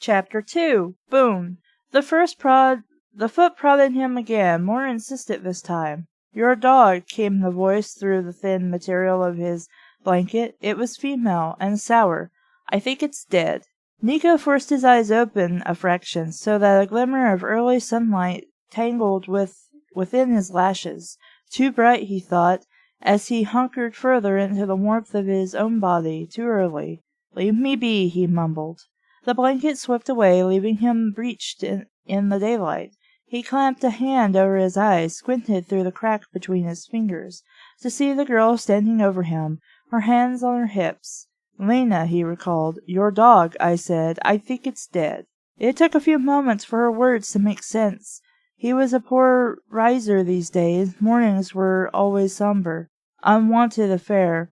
Chapter 2. Boone. The foot prodded him again, more insistent this time. "Your dog," came the voice through the thin material of his blanket. It was female, and sour. "I think it's dead." Nico forced his eyes open a fraction, so that a glimmer of early sunlight tangled within his lashes. Too bright, he thought, as he hunkered further into the warmth of his own body. Too early. "Leave me be," he mumbled. The blanket swept away, leaving him breeched in the daylight. He clamped a hand over his eyes, squinted through the crack between his fingers, to see the girl standing over him, her hands on her hips. "Lena," he recalled. "Your dog," I said. "I think it's dead." It took a few moments for her words to make sense. He was a poor riser these days. Mornings were always a somber, unwanted affair,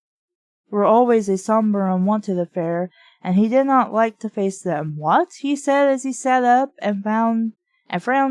and he did not like to face them. "What?" he said as he sat up and frowned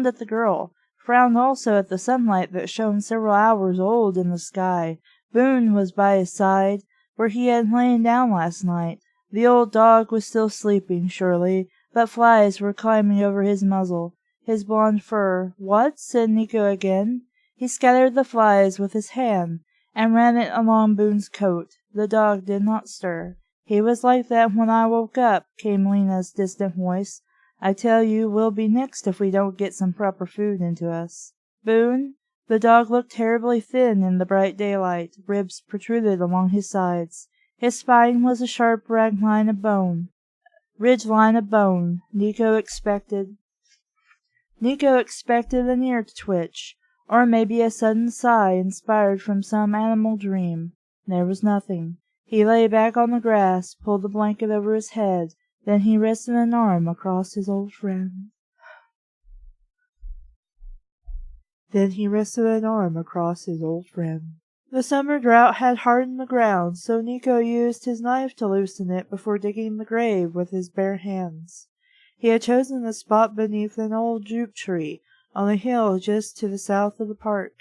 at the girl, frowned also at the sunlight that shone several hours old in the sky. Boone was by his side, where he had lain down last night. The old dog was still sleeping, surely, but flies were climbing over his muzzle, his blond fur. "What?" said Nico again. He scattered the flies with his hand, and ran it along Boone's coat. The dog did not stir. "He was like that when I woke up," came Lena's distant voice. "I tell you, we'll be next if we don't get some proper food into us." "Boone?" The dog looked terribly thin in the bright daylight. Ribs protruded along his sides. His spine was a sharp ridge line of bone. Nico expected an ear to twitch, or maybe a sudden sigh inspired from some animal dream. There was nothing. He lay back on the grass, pulled the blanket over his head, then he rested an arm across his old friend. The summer drought had hardened the ground, so Nico used his knife to loosen it before digging the grave with his bare hands. He had chosen the spot beneath an old jute tree, on a hill just to the south of the park,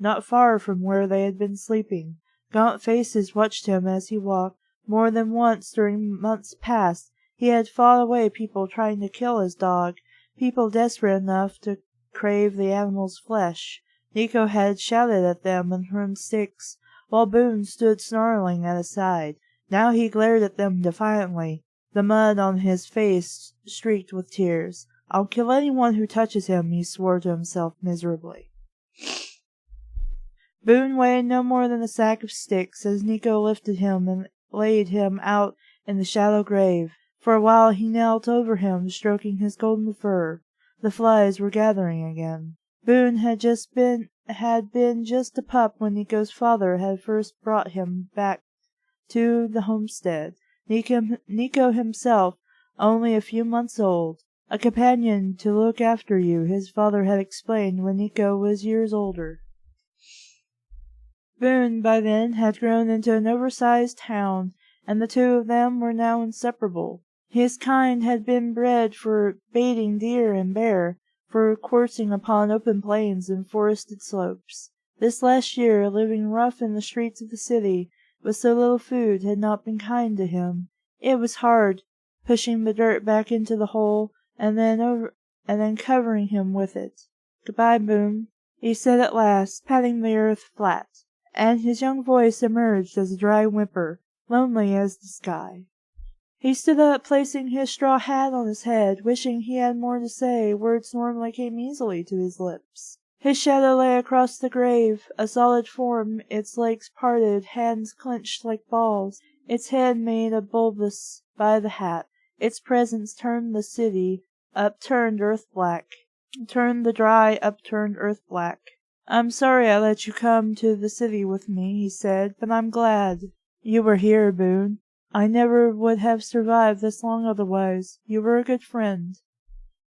not far from where they had been sleeping. Gaunt faces watched him as he walked. More than once during months past he had fought away people trying to kill his dog, people desperate enough to crave the animal's flesh. Nico had shouted at them and thrown sticks, while Boone stood snarling at his side. Now he glared at them defiantly, the mud on his face streaked with tears. "I'll kill anyone who touches him," he swore to himself miserably. Boone weighed no more than a sack of sticks as Nico lifted him and laid him out in the shallow grave. For a while he knelt over him, stroking his golden fur. The flies were gathering again. Boone had been just a pup when Nico's father had first brought him back to the homestead. Nico himself only a few months old. "A companion to look after you," his father had explained when Nico was years older. Boone, by then, had grown into an oversized hound, and the two of them were now inseparable. His kind had been bred for baiting deer and bear, for coursing upon open plains and forested slopes. This last year, living rough in the streets of the city, with so little food, had not been kind to him. It was hard, pushing the dirt back into the hole, and then covering him with it. "Goodbye, Boone," he said at last, patting the earth flat, and his young voice emerged as a dry whimper, lonely as the sky. He stood up, placing his straw hat on his head, wishing he had more to say. Words normally came easily to his lips. His shadow lay across the grave, a solid form, its legs parted, hands clenched like balls, its head made a bulbous by the hat. Its presence turned the dry, upturned earth black. "I'm sorry I let you come to the city with me," he said, "but I'm glad you were here, Boone." I never would have survived this long otherwise. You were a good friend."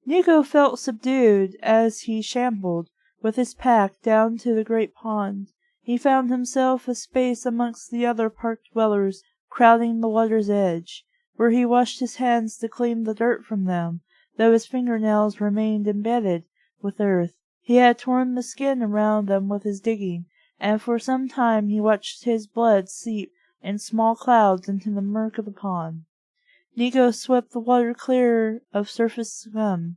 Nico felt subdued as he shambled, with his pack, down to the great pond. He found himself a space amongst the other park dwellers, crowding the water's edge, where he washed his hands to clean the dirt from them, though his fingernails remained embedded with earth. He had torn the skin around them with his digging, and for some time he watched his blood seep in small clouds into the murk of the pond. Nico swept the water clear of surface scum,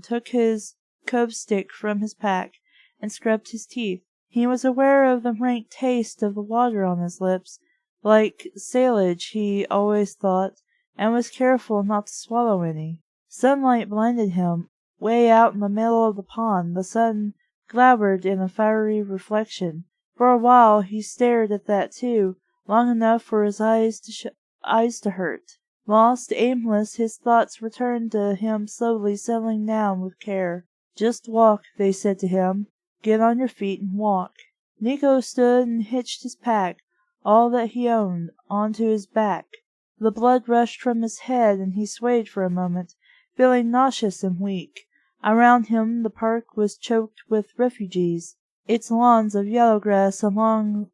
took his cove stick from his pack, and scrubbed his teeth. He was aware of the rank taste of the water on his lips, like sailage he always thought, and was careful not to swallow any. Sunlight blinded him. Way out in the middle of the pond, the sun glowered in a fiery reflection. For a while he stared at that too, long enough for his eyes to hurt. Lost, aimless, his thoughts returned to him slowly, settling down with care. "Just walk," they said to him. "Get on your feet and walk." Nico stood and hitched his pack, all that he owned, onto his back. The blood rushed from his head, and he swayed for a moment, feeling nauseous and weak. Around him the park was choked with refugees, its lawns of yellow grass long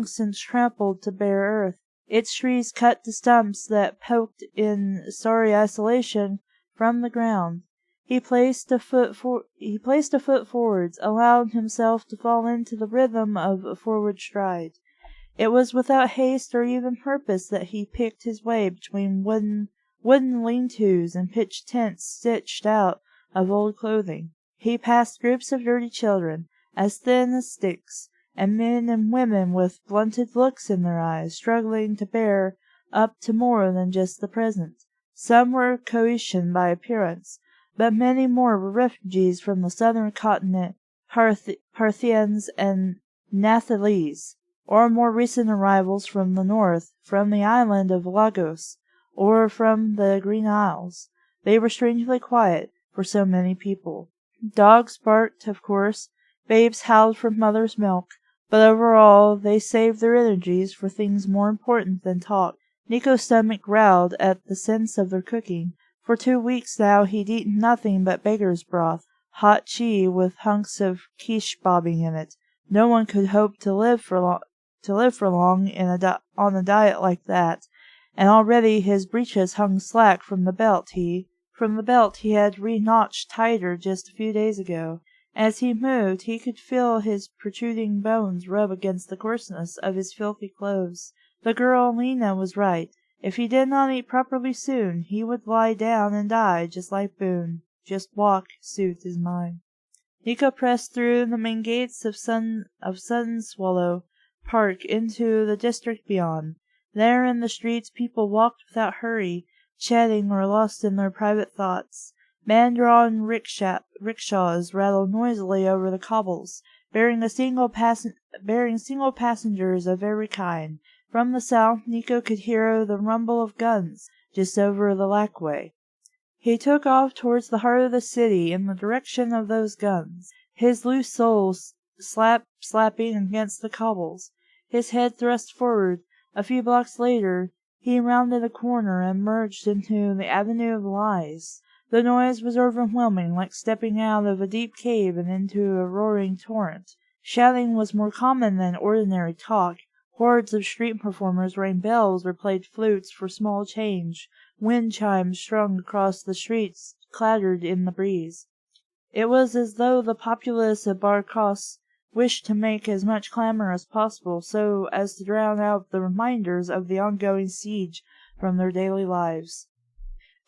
since trampled to bare earth, its trees cut to stumps that poked in sorry isolation from the ground. He placed a foot forwards, allowed himself to fall into the rhythm of a forward stride. It was without haste or even purpose that he picked his way between wooden lean-tos and pitched tents stitched out of old clothing. He passed groups of dirty children, as thin as sticks, and men and women with blunted looks in their eyes, struggling to bear up to more than just the present. Some were Coetian by appearance, but many more were refugees from the southern continent, Parthians and Nathalese, or more recent arrivals from the north, from the island of Lagos, or from the Green Isles. They were strangely quiet for so many people. Dogs barked, of course, babes howled for mother's milk, but overall they saved their energies for things more important than talk. Nico's stomach growled at the sense of their cooking. For 2 weeks now he'd eaten nothing but beggar's broth, hot chee with hunks of quiche bobbing in it. No one could hope to live for long on a diet like that, and already his breeches hung slack from the belt he had re-notched tighter just a few days ago. As he moved, he could feel his protruding bones rub against the coarseness of his filthy clothes. The girl Lena was right. If he did not eat properly soon, he would lie down and die, just like Boone. Just walk, soothed his mind. Nico pressed through the main gates of Sun Swallow Park into the district beyond. There in the streets people walked without hurry, chatting or lost in their private thoughts. Man-drawn rickshaws rattled noisily over the cobbles, bearing single passengers of every kind. From the south, Nico could hear the rumble of guns just over the Lackway. He took off towards the heart of the city in the direction of those guns, his loose soles slapping against the cobbles, his head thrust forward. A few blocks later, he rounded a corner and merged into the Avenue of Lies. The noise was overwhelming, like stepping out of a deep cave and into a roaring torrent. Shouting was more common than ordinary talk. Hordes of street performers rang bells or played flutes for small change. Wind chimes strung across the streets clattered in the breeze. It was as though the populace of Barkos wished to make as much clamor as possible so as to drown out the reminders of the ongoing siege from their daily lives.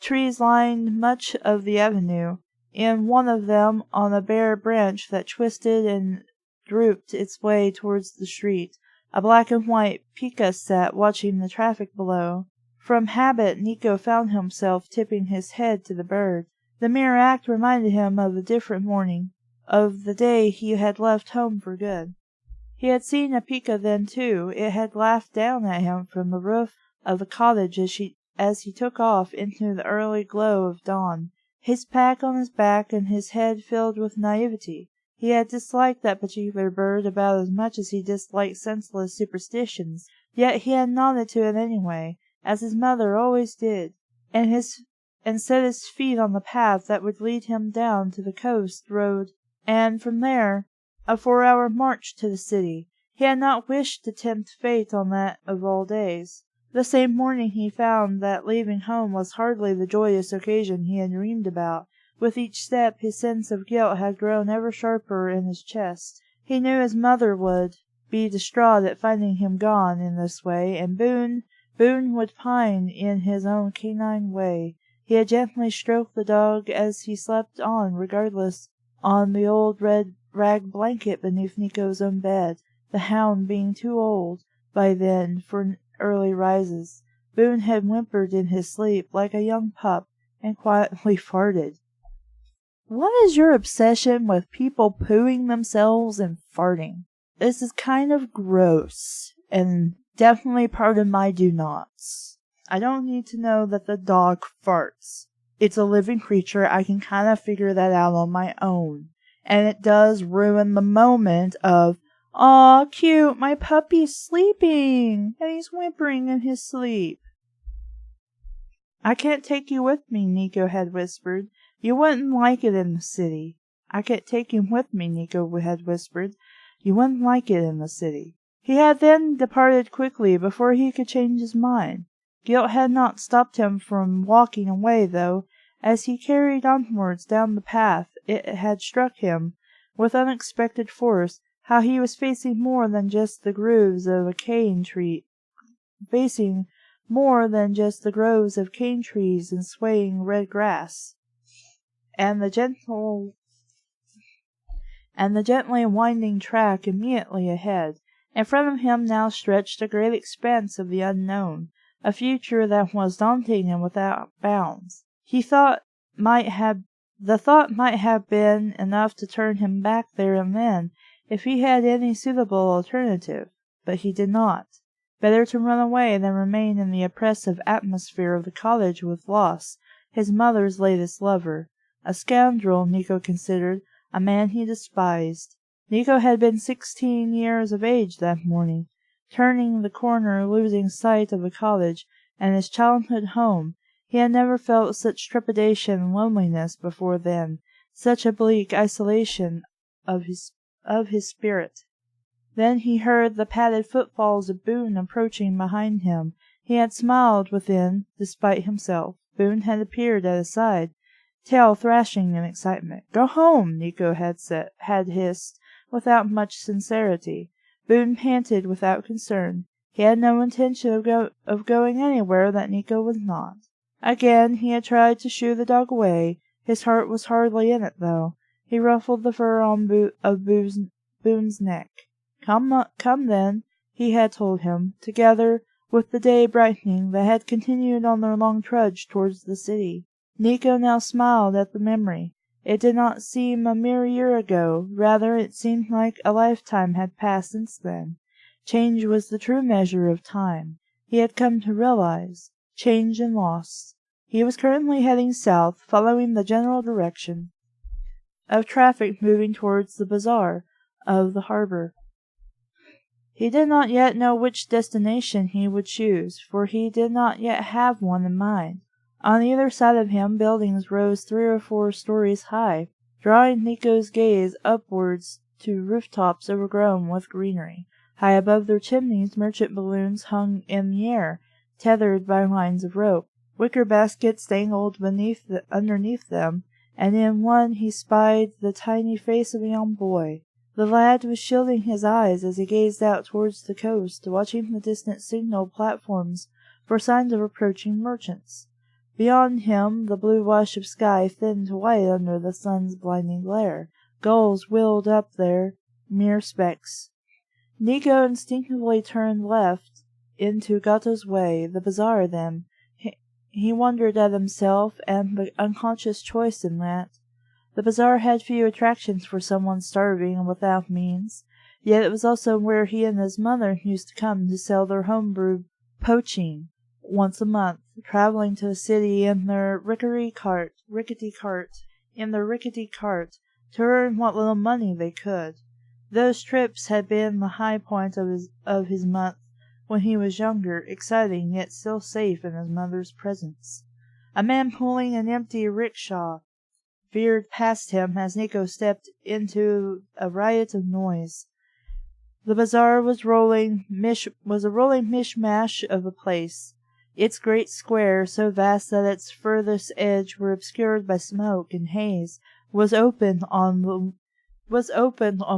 Trees lined much of the avenue. In one of them, on a bare branch that twisted and drooped its way towards the street, a black and white pika sat watching the traffic below. From habit, Nico found himself tipping his head to the bird. The mere act reminded him of a different morning, of the day he had left home for good. He had seen a pika then, too. It had laughed down at him from the roof of the cottage as he took off into the early glow of dawn, his pack on his back and his head filled with naivety. He had disliked that particular bird about as much as he disliked senseless superstitions, Yet he had nodded to it anyway, as his mother always did, and set his feet on the path that would lead him down to the coast road, and from there a 4-hour march to the city. He had not wished to tempt fate on that of all days. The same morning he found that leaving home was hardly the joyous occasion he had dreamed about. With each step his sense of guilt had grown ever sharper in his chest. He knew his mother would be distraught at finding him gone in this way, and Boone would pine in his own canine way. He had gently stroked the dog as he slept on, regardless, on the old red rag blanket beneath Nico's own bed, the hound being too old by then for early rises. Boone had whimpered in his sleep like a young pup, and quietly farted. What is your obsession with people pooing themselves and farting? This is kind of gross, and definitely part of my do nots. I don't need to know that the dog farts. It's a living creature. I can kind of figure that out on my own. And it does ruin the moment of, "Aw, cute, my puppy's sleeping, and he's whimpering in his sleep." "I can't take you with me," Nico had whispered. "You wouldn't like it in the city." "I can't take him with me," Nico had whispered. "You wouldn't like it in the city." He had then departed quickly before he could change his mind. Guilt had not stopped him from walking away, though. As he carried onwards down the path, it had struck him, with unexpected force, how he was facing more than just the groves of cane trees and swaying red grass, and the gently winding track immediately ahead. In front of him now stretched a great expanse of the unknown, a future that was daunting and without bounds. The thought might have been enough to turn him back there and then, if he had any suitable alternative, but he did not. Better to run away than remain in the oppressive atmosphere of the cottage with Loss, his mother's latest lover. A scoundrel, Nico considered, a man he despised. Nico had been 16 years of age that morning, turning the corner, losing sight of the cottage and his childhood home. He had never felt such trepidation and loneliness before then, such a bleak isolation of his spirit. Then he heard the padded footfalls of Boone approaching behind him. He had smiled within, despite himself. Boone had appeared at his side, tail thrashing in excitement. "Go home," Nico had hissed, without much sincerity. Boone panted without concern. He had no intention of going anywhere that Nico was not. Again he had tried to shoo the dog away. His heart was hardly in it, though. He ruffled the fur on Boone's neck. Come then," he had told him. Together, with the day brightening, they had continued on their long trudge towards the city. Nico now smiled at the memory. It did not seem a mere year ago. Rather, it seemed like a lifetime had passed since then. Change was the true measure of time, he had come to realize. Change and loss. He was currently heading south, following the general direction of traffic moving towards the bazaar of the harbor. He did not yet know which destination he would choose, for he did not yet have one in mind. On either side of him buildings rose 3 or 4 stories high, drawing Nico's gaze upwards to rooftops overgrown with greenery. High above their chimneys merchant balloons hung in the air, tethered by lines of rope. Wicker baskets dangled underneath them, and in one he spied the tiny face of a young boy. The lad was shielding his eyes as he gazed out towards the coast, watching the distant signal platforms for signs of approaching merchants. Beyond him the blue wash of sky thinned to white under the sun's blinding glare. Gulls wheeled up there, mere specks. Nico instinctively turned left into Gatto's Way, the bazaar then. He wondered at himself and the unconscious choice in that. The bazaar had few attractions for someone starving and without means, yet it was also where he and his mother used to come to sell their home-brewed poaching once a month, traveling to the city in their rickety cart, to earn what little money they could. Those trips had been the high point of his month, when he was younger, exciting yet still safe in his mother's presence. A man pulling an empty rickshaw veered past him as Nico stepped into a riot of noise. The bazaar was a rolling mishmash of a place. Its great square, so vast that its furthest edge were obscured by smoke and haze, was open on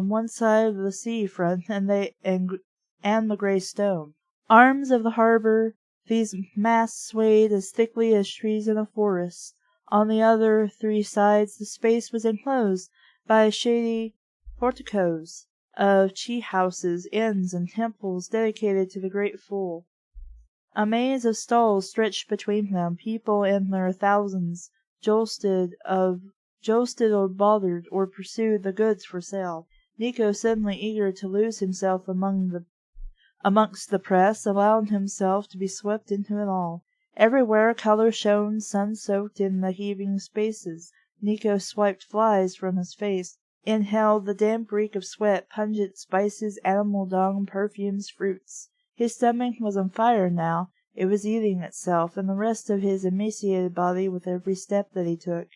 one side of the sea front and the grey stone. Arms of the harbour, these masts swayed as thickly as trees in a forest. On the other three sides the space was enclosed by shady porticos of tea-houses, inns, and temples dedicated to the great fool. A maze of stalls stretched between them. People in their thousands jostled or bothered or pursued the goods for sale. Nico, suddenly eager to lose himself amongst the press, allowed himself to be swept into it all. Everywhere colour shone, sun-soaked in the heaving spaces. Nico swiped flies from his face, inhaled the damp reek of sweat, pungent spices, animal dung, perfumes, fruits. His stomach was on fire now. It was eating itself, and the rest of his emaciated body with every step that he took.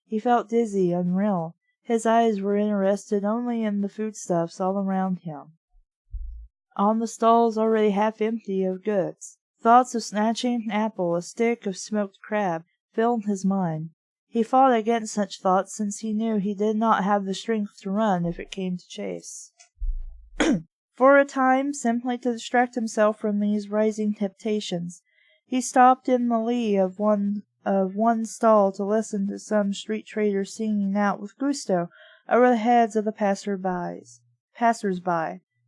He felt dizzy, unreal. His eyes were interested only in the foodstuffs all around him, on the stalls already half empty of goods. Thoughts of snatching an apple, a stick of smoked crab, filled his mind. He fought against such thoughts, since he knew he did not have the strength to run if it came to chase. For a time, simply to distract himself from these rising temptations, he stopped in the lee of one stall to listen to some street traders singing out with gusto over the heads of the passers-by.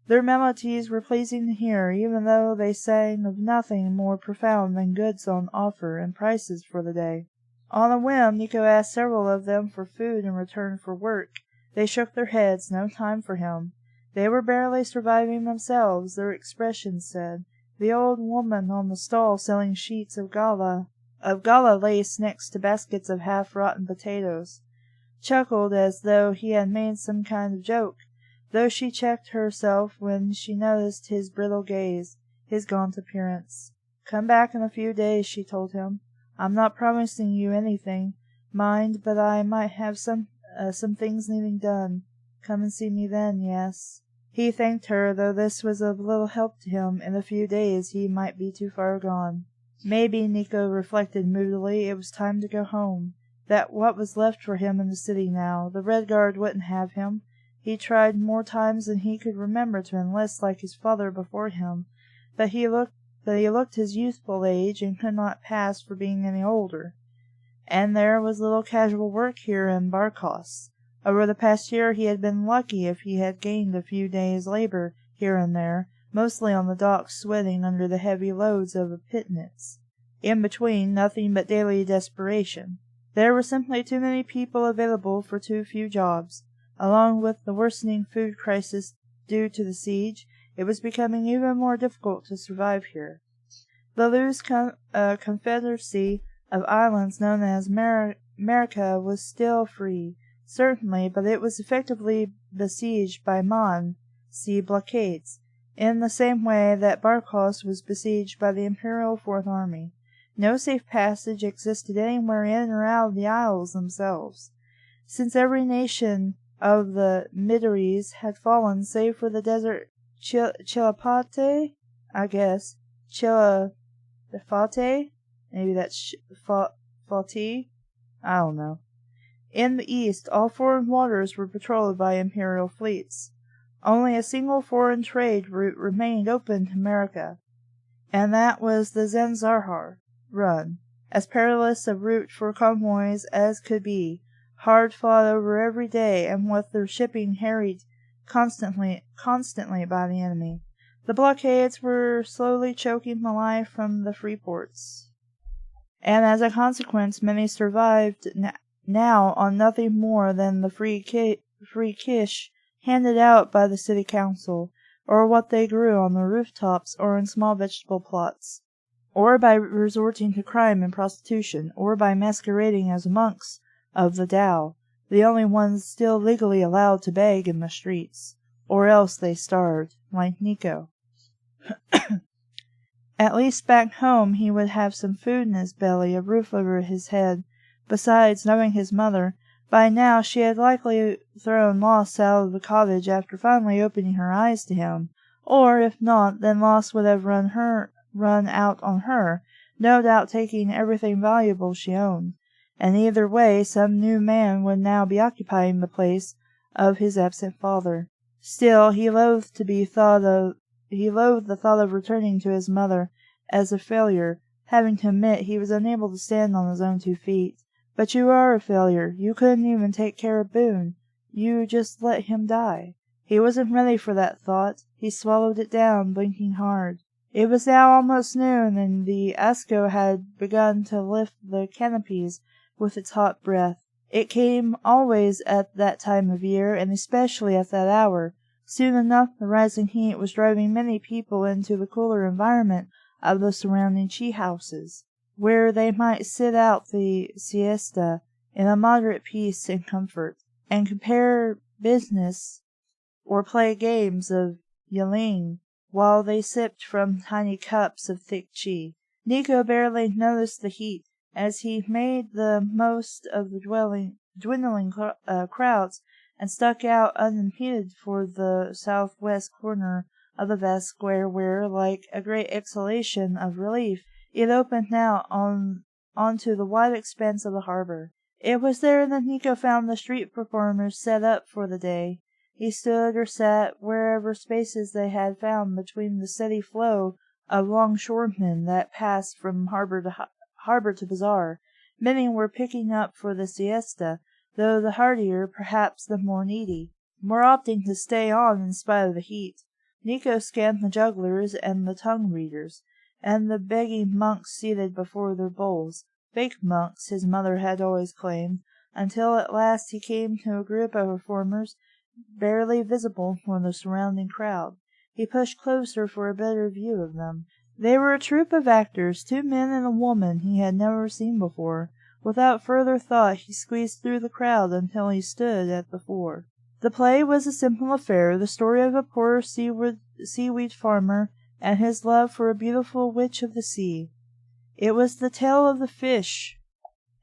Their melodies were pleasing to hear, even though they sang of nothing more profound than goods on offer and prices for the day. On a whim, Nico asked several of them for food in return for work. They shook their heads. No time for him. They were barely surviving themselves, their expressions said. The old woman on the stall selling sheets of gala lace next to baskets of half-rotten potatoes chuckled as though he had made some kind of joke, though she checked herself when she noticed his brittle gaze, his gaunt appearance. "Come back in a few days," she told him. "I'm not promising you anything, mind, but I might have some things needing done. Come and see me then, yes." He thanked her, though this was of little help to him. In a few days he might be too far gone. Maybe, Nico reflected moodily, it was time to go home. That what was left for him in the city now. The Red Guard wouldn't have him. He tried more times than he could remember to enlist like his father before him, but he looked his youthful age and could not pass for being any older. And there was little casual work here in Barkos. Over the past year he had been lucky if he had gained a few days' labor here and there, mostly on the docks, sweating under the heavy loads of a pittance. In between, nothing but daily desperation. There were simply too many people available for too few jobs. Along with the worsening food crisis due to the siege, it was becoming even more difficult to survive here. The loose confederacy of islands known as America was still free, certainly, but it was effectively besieged by sea blockades, in the same way that Barkos was besieged by the Imperial Fourth Army. No safe passage existed anywhere in or out of the isles themselves, since every nation of the Mideres had fallen, save for the desert Chilapate, I guess. Chilapate? Maybe that's Fati? I don't know. In the east, all foreign waters were patrolled by Imperial fleets. Only a single foreign trade route remained open to America, and that was the Zanzahar run, as perilous a route for convoys as could be, hard fought over every day, and with their shipping harried constantly by the enemy. The blockades were slowly choking the life from the free ports, and as a consequence many survived now on nothing more than the free quiche handed out by the city council, or what they grew on the rooftops or in small vegetable plots, or by resorting to crime and prostitution, or by masquerading as monks of the Tao, the only ones still legally allowed to beg in the streets, or else they starved, like Nico. At least back home he would have some food in his belly, a roof over his head. Besides, knowing his mother, by now she had likely thrown Lost out of the cottage after finally opening her eyes to him, or, if not, then Lost would have run out on her, no doubt taking everything valuable she owned. And either way, some new man would now be occupying the place of his absent father. Still, he loathed the thought of returning to his mother as a failure, having to admit he was unable to stand on his own 2 feet. But you are a failure. You couldn't even take care of Boone. You just let him die. He wasn't ready for that thought. He swallowed it down, blinking hard. It was now almost noon, and the Asco had begun to lift the canopies with its hot breath. It came always at that time of year, and especially at that hour. Soon enough the rising heat was driving many people into the cooler environment of the surrounding tea-houses, where they might sit out the siesta in a moderate peace and comfort, and compare business or play games of yling while they sipped from tiny cups of thick tea. Nico barely noticed the heat, as he made the most of the dwindling crowds and stuck out unimpeded for the southwest corner of the vast square where, like a great exhalation of relief, it opened now onto the wide expanse of the harbor. It was there that Nico found the street performers set up for the day. He stood or sat wherever spaces they had found between the steady flow of longshoremen that passed from harbor to bazaar. Many were picking up for the siesta, though the hardier, perhaps the more needy, were opting to stay on in spite of the heat. Nico scanned the jugglers and the tongue-readers, and the begging monks seated before their bowls. Fake monks, his mother had always claimed, until at last he came to a group of performers barely visible from the surrounding crowd. He pushed closer for a better view of them. They were a troupe of actors, 2 men and a woman he had never seen before. Without further thought he squeezed through the crowd until he stood at the fore. The play was a simple affair, the story of a poor seaweed farmer and his love for a beautiful witch of the sea. It was the tale of the fish,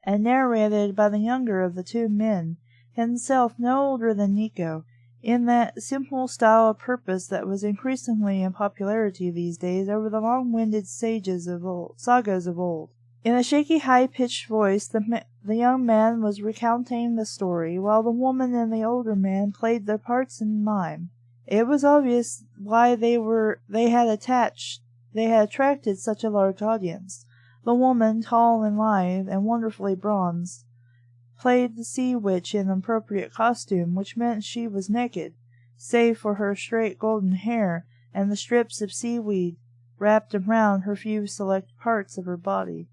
and narrated by the younger of the 2 men, himself no older than Nico, in that simple style of purpose that was increasingly in popularity these days over the long-winded sagas of old. In a shaky, high-pitched voice, the young man was recounting the story, while the woman and the older man played their parts in mime. It was obvious why they had attracted such a large audience. The woman, tall and lithe and wonderfully bronzed, played the sea witch in an appropriate costume, which meant she was naked, save for her straight golden hair and the strips of seaweed wrapped around her few select parts of her body.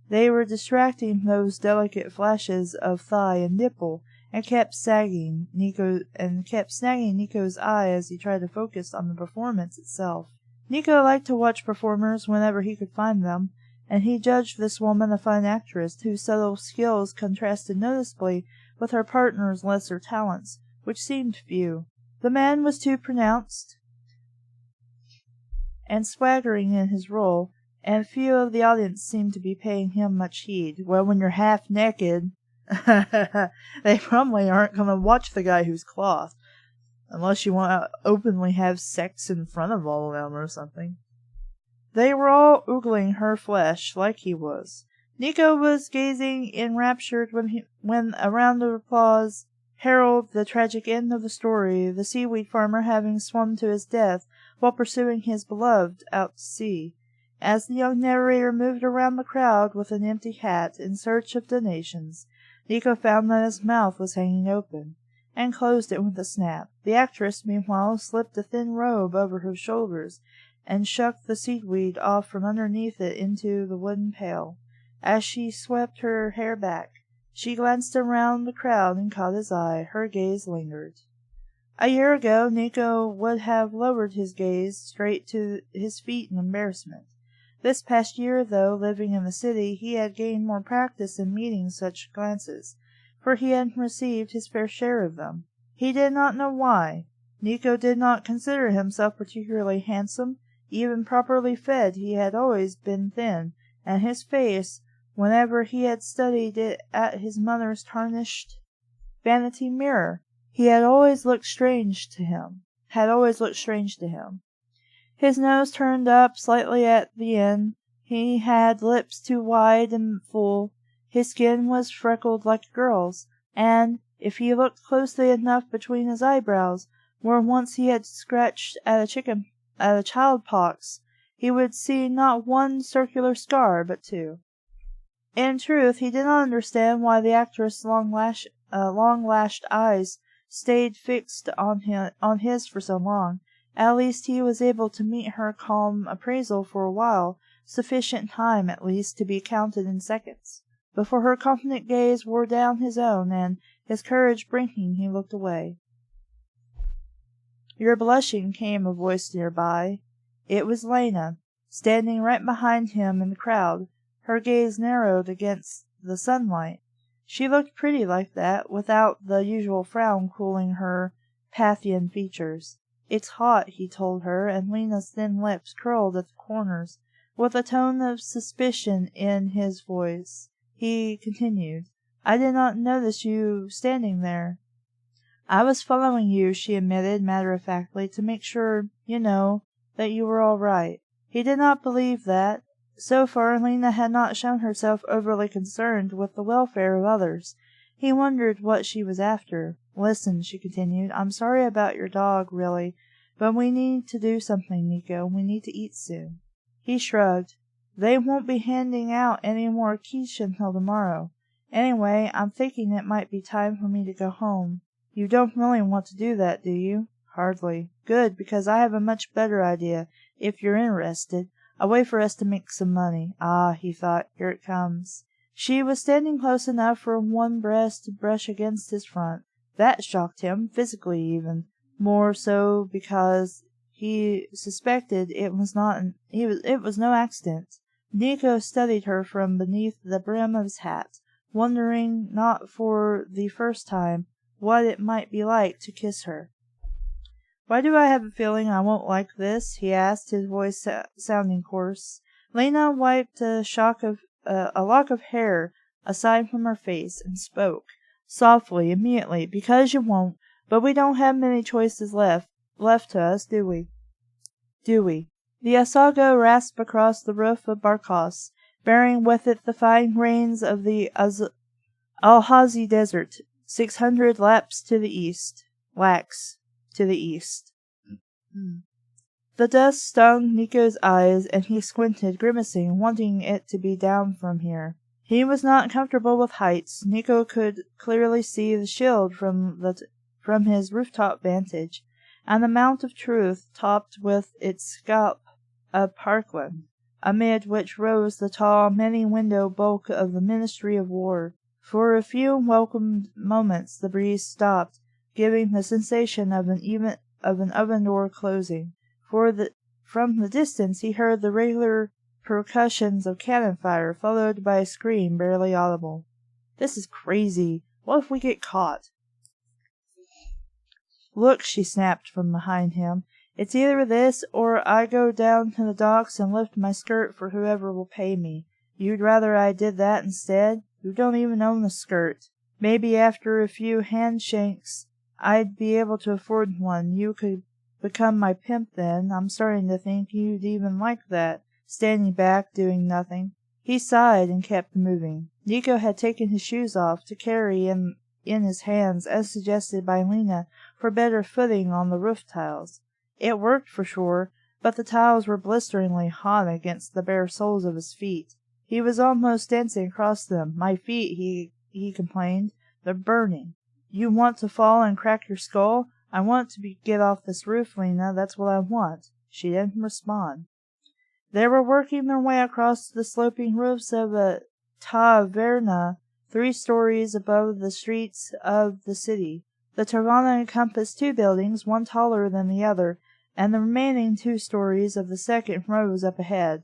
They were distracting those delicate flashes of thigh and nipple, and kept snagging Nico's eye as he tried to focus on the performance itself. Nico liked to watch performers whenever he could find them, and he judged this woman a fine actress whose subtle skills contrasted noticeably with her partner's lesser talents, which seemed few. The man was too pronounced and swaggering in his role, and few of the audience seemed to be paying him much heed. Well, when you're half naked, they probably aren't going to watch the guy who's clothed, unless you want to openly have sex in front of all of them or something. They were all oogling her flesh, like he was. Nico was gazing enraptured when a round of applause heralded the tragic end of the story, the seaweed farmer having swum to his death while pursuing his beloved out to sea. As the young narrator moved around the crowd with an empty hat in search of donations, Nico found that his mouth was hanging open, and closed it with a snap. The actress, meanwhile, slipped a thin robe over her shoulders, and shucked the seaweed off from underneath it into the wooden pail. As she swept her hair back, she glanced around the crowd and caught his eye. Her gaze lingered. A year ago, Nico would have lowered his gaze straight to his feet in embarrassment. This past year, though, living in the city, he had gained more practice in meeting such glances, for he had received his fair share of them. He did not know why. Nico did not consider himself particularly handsome, Even properly fed, he had always been thin, and his face, whenever he had studied it at his mother's tarnished vanity mirror, had always looked strange to him. His nose turned up slightly at the end. He had lips too wide and full. His skin was freckled like a girl's, and, if he looked closely enough between his eyebrows, where once he had scratched at a child pox, he would see not one circular scar, but two. In truth, he did not understand why the actress' long-lashed eyes stayed fixed on his for so long. At least he was able to meet her calm appraisal for a while, sufficient time, at least, to be counted in seconds. Before her confident gaze wore down his own, and, his courage breaking, he looked away. "You're blushing," came a voice nearby. It was Lena, standing right behind him in the crowd. Her gaze narrowed against the sunlight. She looked pretty like that, without the usual frown cooling her Parthian features. "It's hot," he told her, and Lena's thin lips curled at the corners. With a tone of suspicion in his voice, he continued, "I did not notice you standing there." "I was following you," she admitted matter-of-factly, "to make sure, that you were all right." He did not believe that. So far, Lena had not shown herself overly concerned with the welfare of others. He wondered what she was after. "Listen," she continued, "I'm sorry about your dog, really, but we need to do something, Nico. We need to eat soon." He shrugged. "They won't be handing out any more quiche until tomorrow. Anyway, I'm thinking it might be time for me to go home." "You don't really want to do that, do you?" "Hardly." "Good, because I have a much better idea, if you're interested. A way for us to make some money." "Ah," he thought, "here it comes." She was standing close enough for one breast to brush against his front. That shocked him, physically even, more so because he suspected it was no accident. Nico studied her from beneath the brim of his hat, wondering, not for the first time, what it might be like to kiss her. "Why do I have a feeling I won't like this?" he asked, his voice sounding coarse. Lena wiped a lock of hair aside from her face, and spoke, softly, immediately, "Because you won't. But we don't have many choices left to us, do we?" The Asago rasped across the roof of Barkos, bearing with it the fine grains of the Alhazi Desert, 600 laps to the east. The dust stung Nico's eyes, and he squinted, grimacing, wanting it to be down from here. He was not comfortable with heights. Nico could clearly see the shield from his rooftop vantage, and the Mount of Truth topped with its scalp of parkland, amid which rose the tall, many-windowed bulk of the Ministry of War. For a few welcome moments the breeze stopped, giving the sensation of an oven door closing. From the distance he heard the regular percussions of cannon fire, followed by a scream barely audible. "This is crazy. What if we get caught?" "Look," she snapped from behind him. "It's either this, or I go down to the docks and lift my skirt for whoever will pay me. You'd rather I did that instead? You don't even own a skirt. Maybe after a few handshakes I'd be able to afford one. You could become my pimp then. I'm starting to think you'd even like that, standing back, doing nothing." He sighed and kept moving. Nico had taken his shoes off, to carry in his hands, as suggested by Lena, for better footing on the roof tiles. It worked for sure, but the tiles were blisteringly hot against the bare soles of his feet. He was almost dancing across them. "My feet," he complained. "They're burning." "You want to fall and crack your skull?" "I want to get off this roof, Lena. That's what I want." She didn't respond. They were working their way across the sloping roofs of a taverna 3 stories above the streets of the city. The taverna encompassed 2 buildings, one taller than the other, and the remaining 2 stories of the second rose up ahead.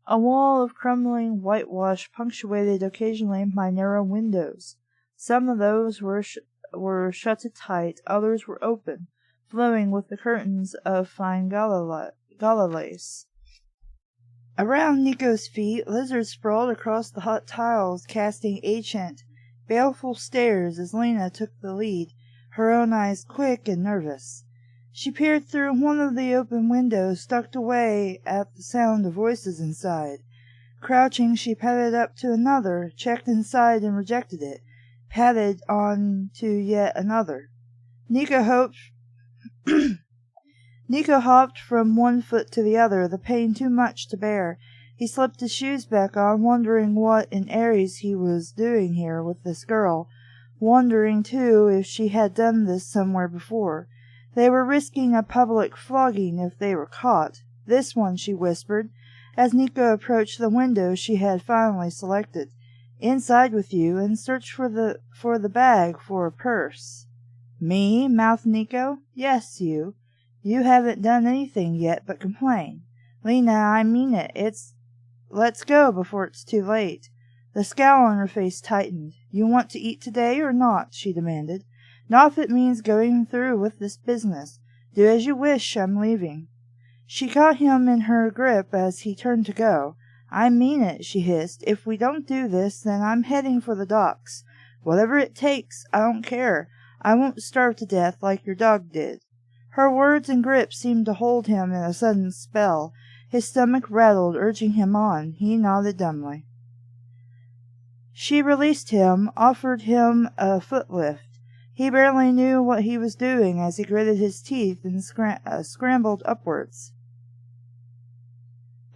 A wall of crumbling whitewash punctuated occasionally by narrow windows. Some of those were shutted tight, others were open, flowing with the curtains of fine gala lace. Around Nico's feet, lizards sprawled across the hot tiles, casting ancient, baleful stares as Lena took the lead, her own eyes quick and nervous. She peered through one of the open windows, ducked away at the sound of voices inside. Crouching, she padded up to another, checked inside and rejected it, padded on to yet another. Nico hopped from one foot to the other, the pain too much to bear. He slipped his shoes back on, wondering what in Ares he was doing here with this girl, wondering, too, if she had done this somewhere before. They were risking a public flogging if they were caught. This one, she whispered, as Nico approached the window she had finally selected. Inside with you, and search for the bag for a purse. Me? Mouthed Nico. Yes, you. You haven't done anything yet but complain. Lena, I mean it. Let's go before it's too late. The scowl on her face tightened. You want to eat today or not? She demanded. Not if it means going through with this business. Do as you wish. I'm leaving. She caught him in her grip as he turned to go. I mean it, she hissed. If we don't do this, then I'm heading for the docks. Whatever it takes, I don't care. I won't starve to death like your dog did. Her words and grip seemed to hold him in a sudden spell. His stomach rattled, urging him on. He nodded dumbly. She released him, offered him a foot lift. He barely knew what he was doing as he gritted his teeth and scrambled upwards.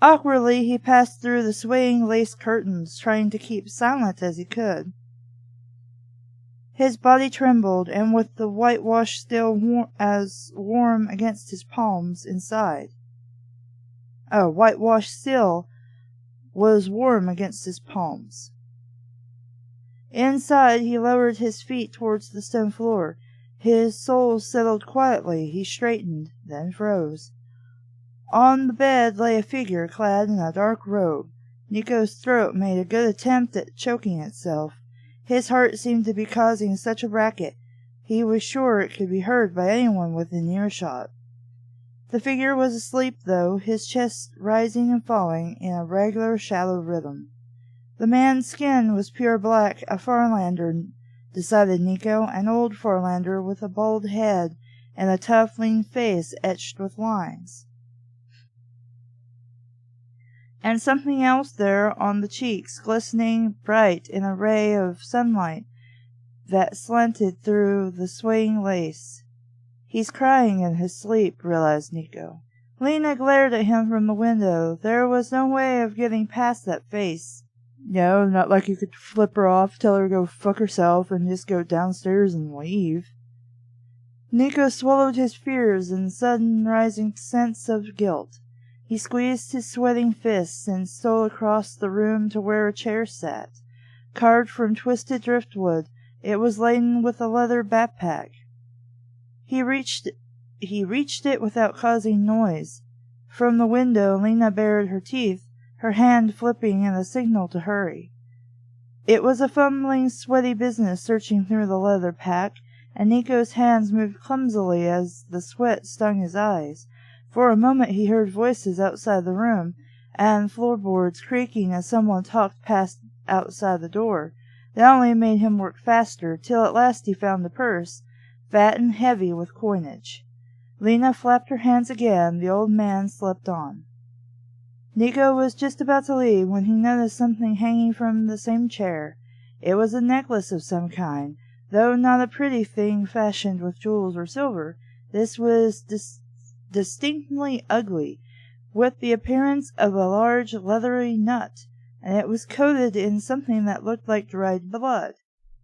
Awkwardly, he passed through the swaying lace curtains, trying to keep silent as he could. His body trembled, and with the whitewash still warm against his palms inside. Whitewash still was warm against his palms. Inside, he lowered his feet towards the stone floor. His soul settled quietly. He straightened, then froze. On the bed lay a figure clad in a dark robe. Nico's throat made a good attempt at choking itself. His heart seemed to be causing such a racket. He was sure it could be heard by anyone within earshot. The figure was asleep, though, his chest rising and falling in a regular shallow rhythm. The man's skin was pure black, a Farlander, decided Nico, an old Farlander with a bald head and a tough, lean face etched with lines. And something else there on the cheeks, glistening bright in a ray of sunlight that slanted through the swaying lace. He's crying in his sleep, realized Nico. Lena glared at him from the window. There was no way of getting past that face. No, not like you could flip her off, tell her to go fuck herself, and just go downstairs and leave. Nico swallowed his fears and sudden rising sense of guilt. He squeezed his sweating fists and stole across the room to where a chair sat. Carved from twisted driftwood, it was laden with a leather backpack. He reached it without causing noise. From the window, Lena bared her teeth, her hand flipping in a signal to hurry. It was a fumbling, sweaty business searching through the leather pack, and Nico's hands moved clumsily as the sweat stung his eyes. For a moment he heard voices outside the room, and floorboards creaking as someone talked past outside the door. That only made him work faster, till at last he found the purse, fat and heavy with coinage. Lena flapped her hands again. The old man slept on. Nico was just about to leave when he noticed something hanging from the same chair. It was a necklace of some kind, though not a pretty thing fashioned with jewels or silver. This was distinctly ugly, with the appearance of a large leathery nut, and it was coated in something that looked like dried blood.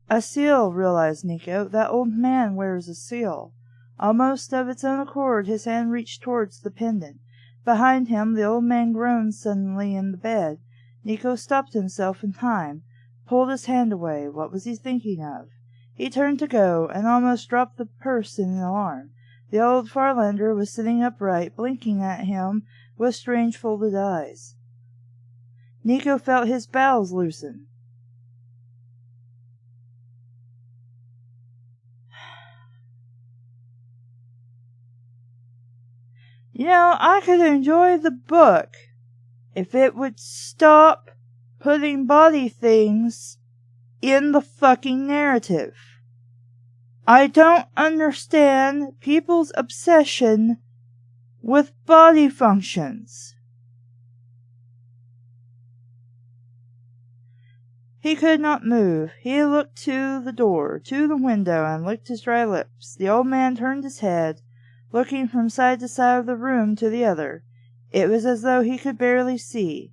A seal, realized Nico. That old man wears a seal. Almost of its own accord his hand reached towards the pendant. Behind him the old man groaned suddenly in the bed. Nico stopped himself in time, pulled his hand away. What was he thinking of? He turned to go, and almost dropped the purse in alarm. The old Farlander was sitting upright, blinking at him with strange folded eyes. Nico felt his bowels loosen. You know, I could enjoy the book, If it would stop putting body things in the fucking narrative. I don't understand people's obsession with body functions. He could not move. He looked to the door, to the window, and licked his dry lips. The old man turned his head, looking from side to side of the room to the other. It was as though he could barely see.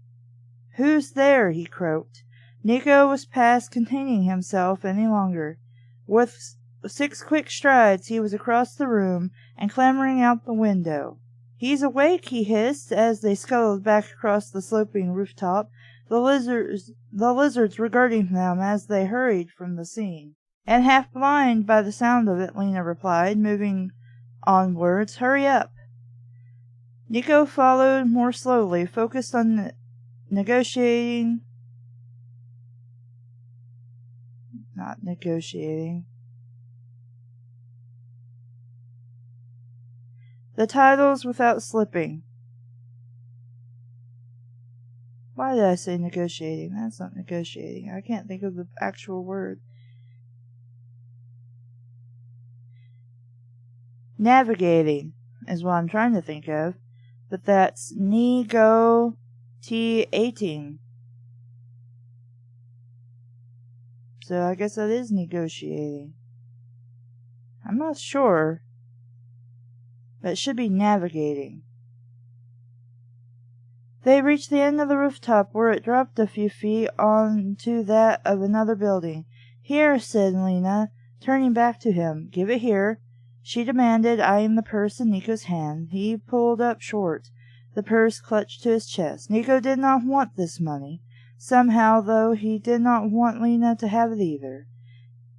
"Who's there?" he croaked. Nico was past containing himself any longer. With 6 quick strides he was across the room and clambering out the window. "He's awake," he hissed as they scuttled back across the sloping rooftop, the lizards regarding them as they hurried from the scene. "And half blind by the sound of it," Lena replied, moving onwards. "Hurry up." Nico followed more slowly, focused on negotiating the titles without slipping. Why did I say negotiating? That's not negotiating. I can't think of the actual word. Navigating is what I'm trying to think of, but that's nego-t-ating. So I guess that is negotiating. I'm not sure, but it should be navigating. They reached the end of the rooftop, where it dropped a few feet onto that of another building. "Here," said Lena, turning back to him. "Give it here," she demanded, eyeing the purse in Nico's hand. He pulled up short, the purse clutched to his chest. Nico did not want this money. Somehow, though, he did not want Lena to have it either.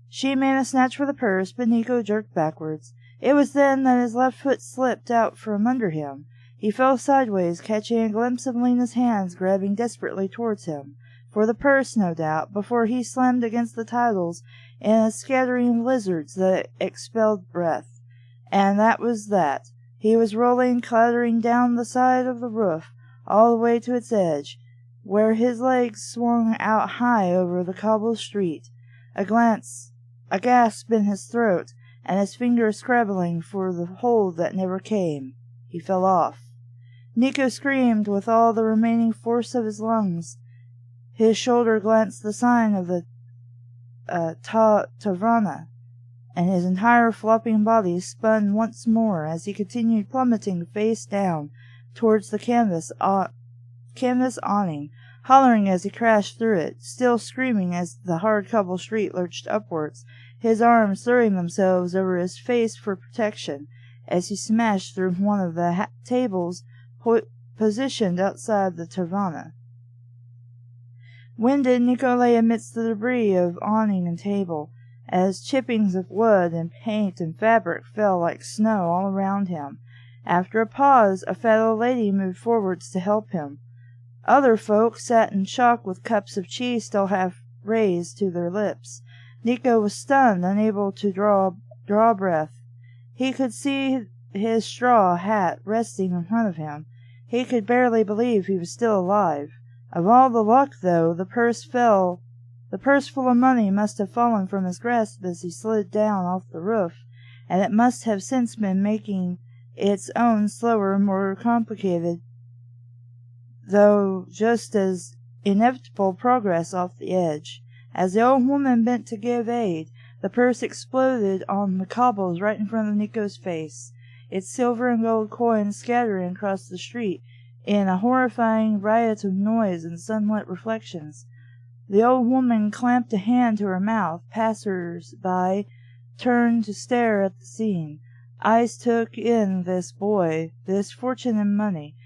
She made a snatch for the purse, but Nico jerked backwards. It was then that his left foot slipped out from under him. He fell sideways, catching a glimpse of Lena's hands grabbing desperately towards him. For the purse, no doubt, before he slammed against the titles in a scattering of lizards that expelled breath. And that was that. He was rolling, clattering down the side of the roof, all the way to its edge, where his legs swung out high over the cobbled street. A gasp in his throat, and his fingers scrabbling for the hold that never came. He fell off. Nico screamed with all the remaining force of his lungs. His shoulder glanced the sign of the taverna, and his entire flopping body spun once more as he continued plummeting face down towards the canvas awning, hollering as he crashed through it, still screaming as the hard cobble street lurched upwards, his arms throwing themselves over his face for protection as he smashed through one of the tables positioned outside the taverna. Winded, Nico lay amidst the debris of awning and table, as chippings of wood and paint and fabric fell like snow all around him. After a pause, a fat old lady moved forwards to help him. Other folk sat in shock with cups of cheese still half raised to their lips. Nico was stunned, unable to draw breath. He could see his straw hat resting in front of him. He could barely believe he was still alive. Of all the luck, though, the purse full of money must have fallen from his grasp as he slid down off the roof, and it must have since been making its own slower, more complicated, though just as inevitable progress off the edge. As the old woman bent to give aid, the purse exploded on the cobbles right in front of Nico's face, its silver and gold coins scattering across the street in a horrifying riot of noise and sunlit reflections. The old woman clamped a hand to her mouth. Passers-by turned to stare at the scene. Eyes took in this boy, this fortune and money,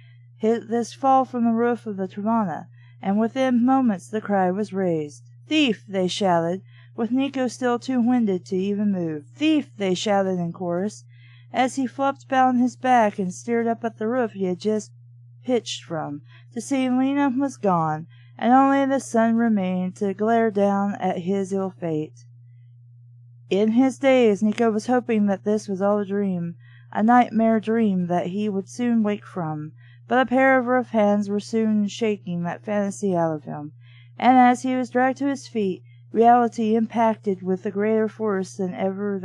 this fall from the roof of the taverna, and within moments the cry was raised. "Thief!" they shouted, with Nico still too winded to even move. "Thief!" they shouted in chorus, as he flopped on his back and stared up at the roof he had just pitched from, to see Lena was gone, and only the sun remained to glare down at his ill fate. In his daze, Nico was hoping that this was all a dream, a nightmare dream that he would soon wake from, but a pair of rough hands were soon shaking that fantasy out of him, and as he was dragged to his feet, reality impacted with a greater force than even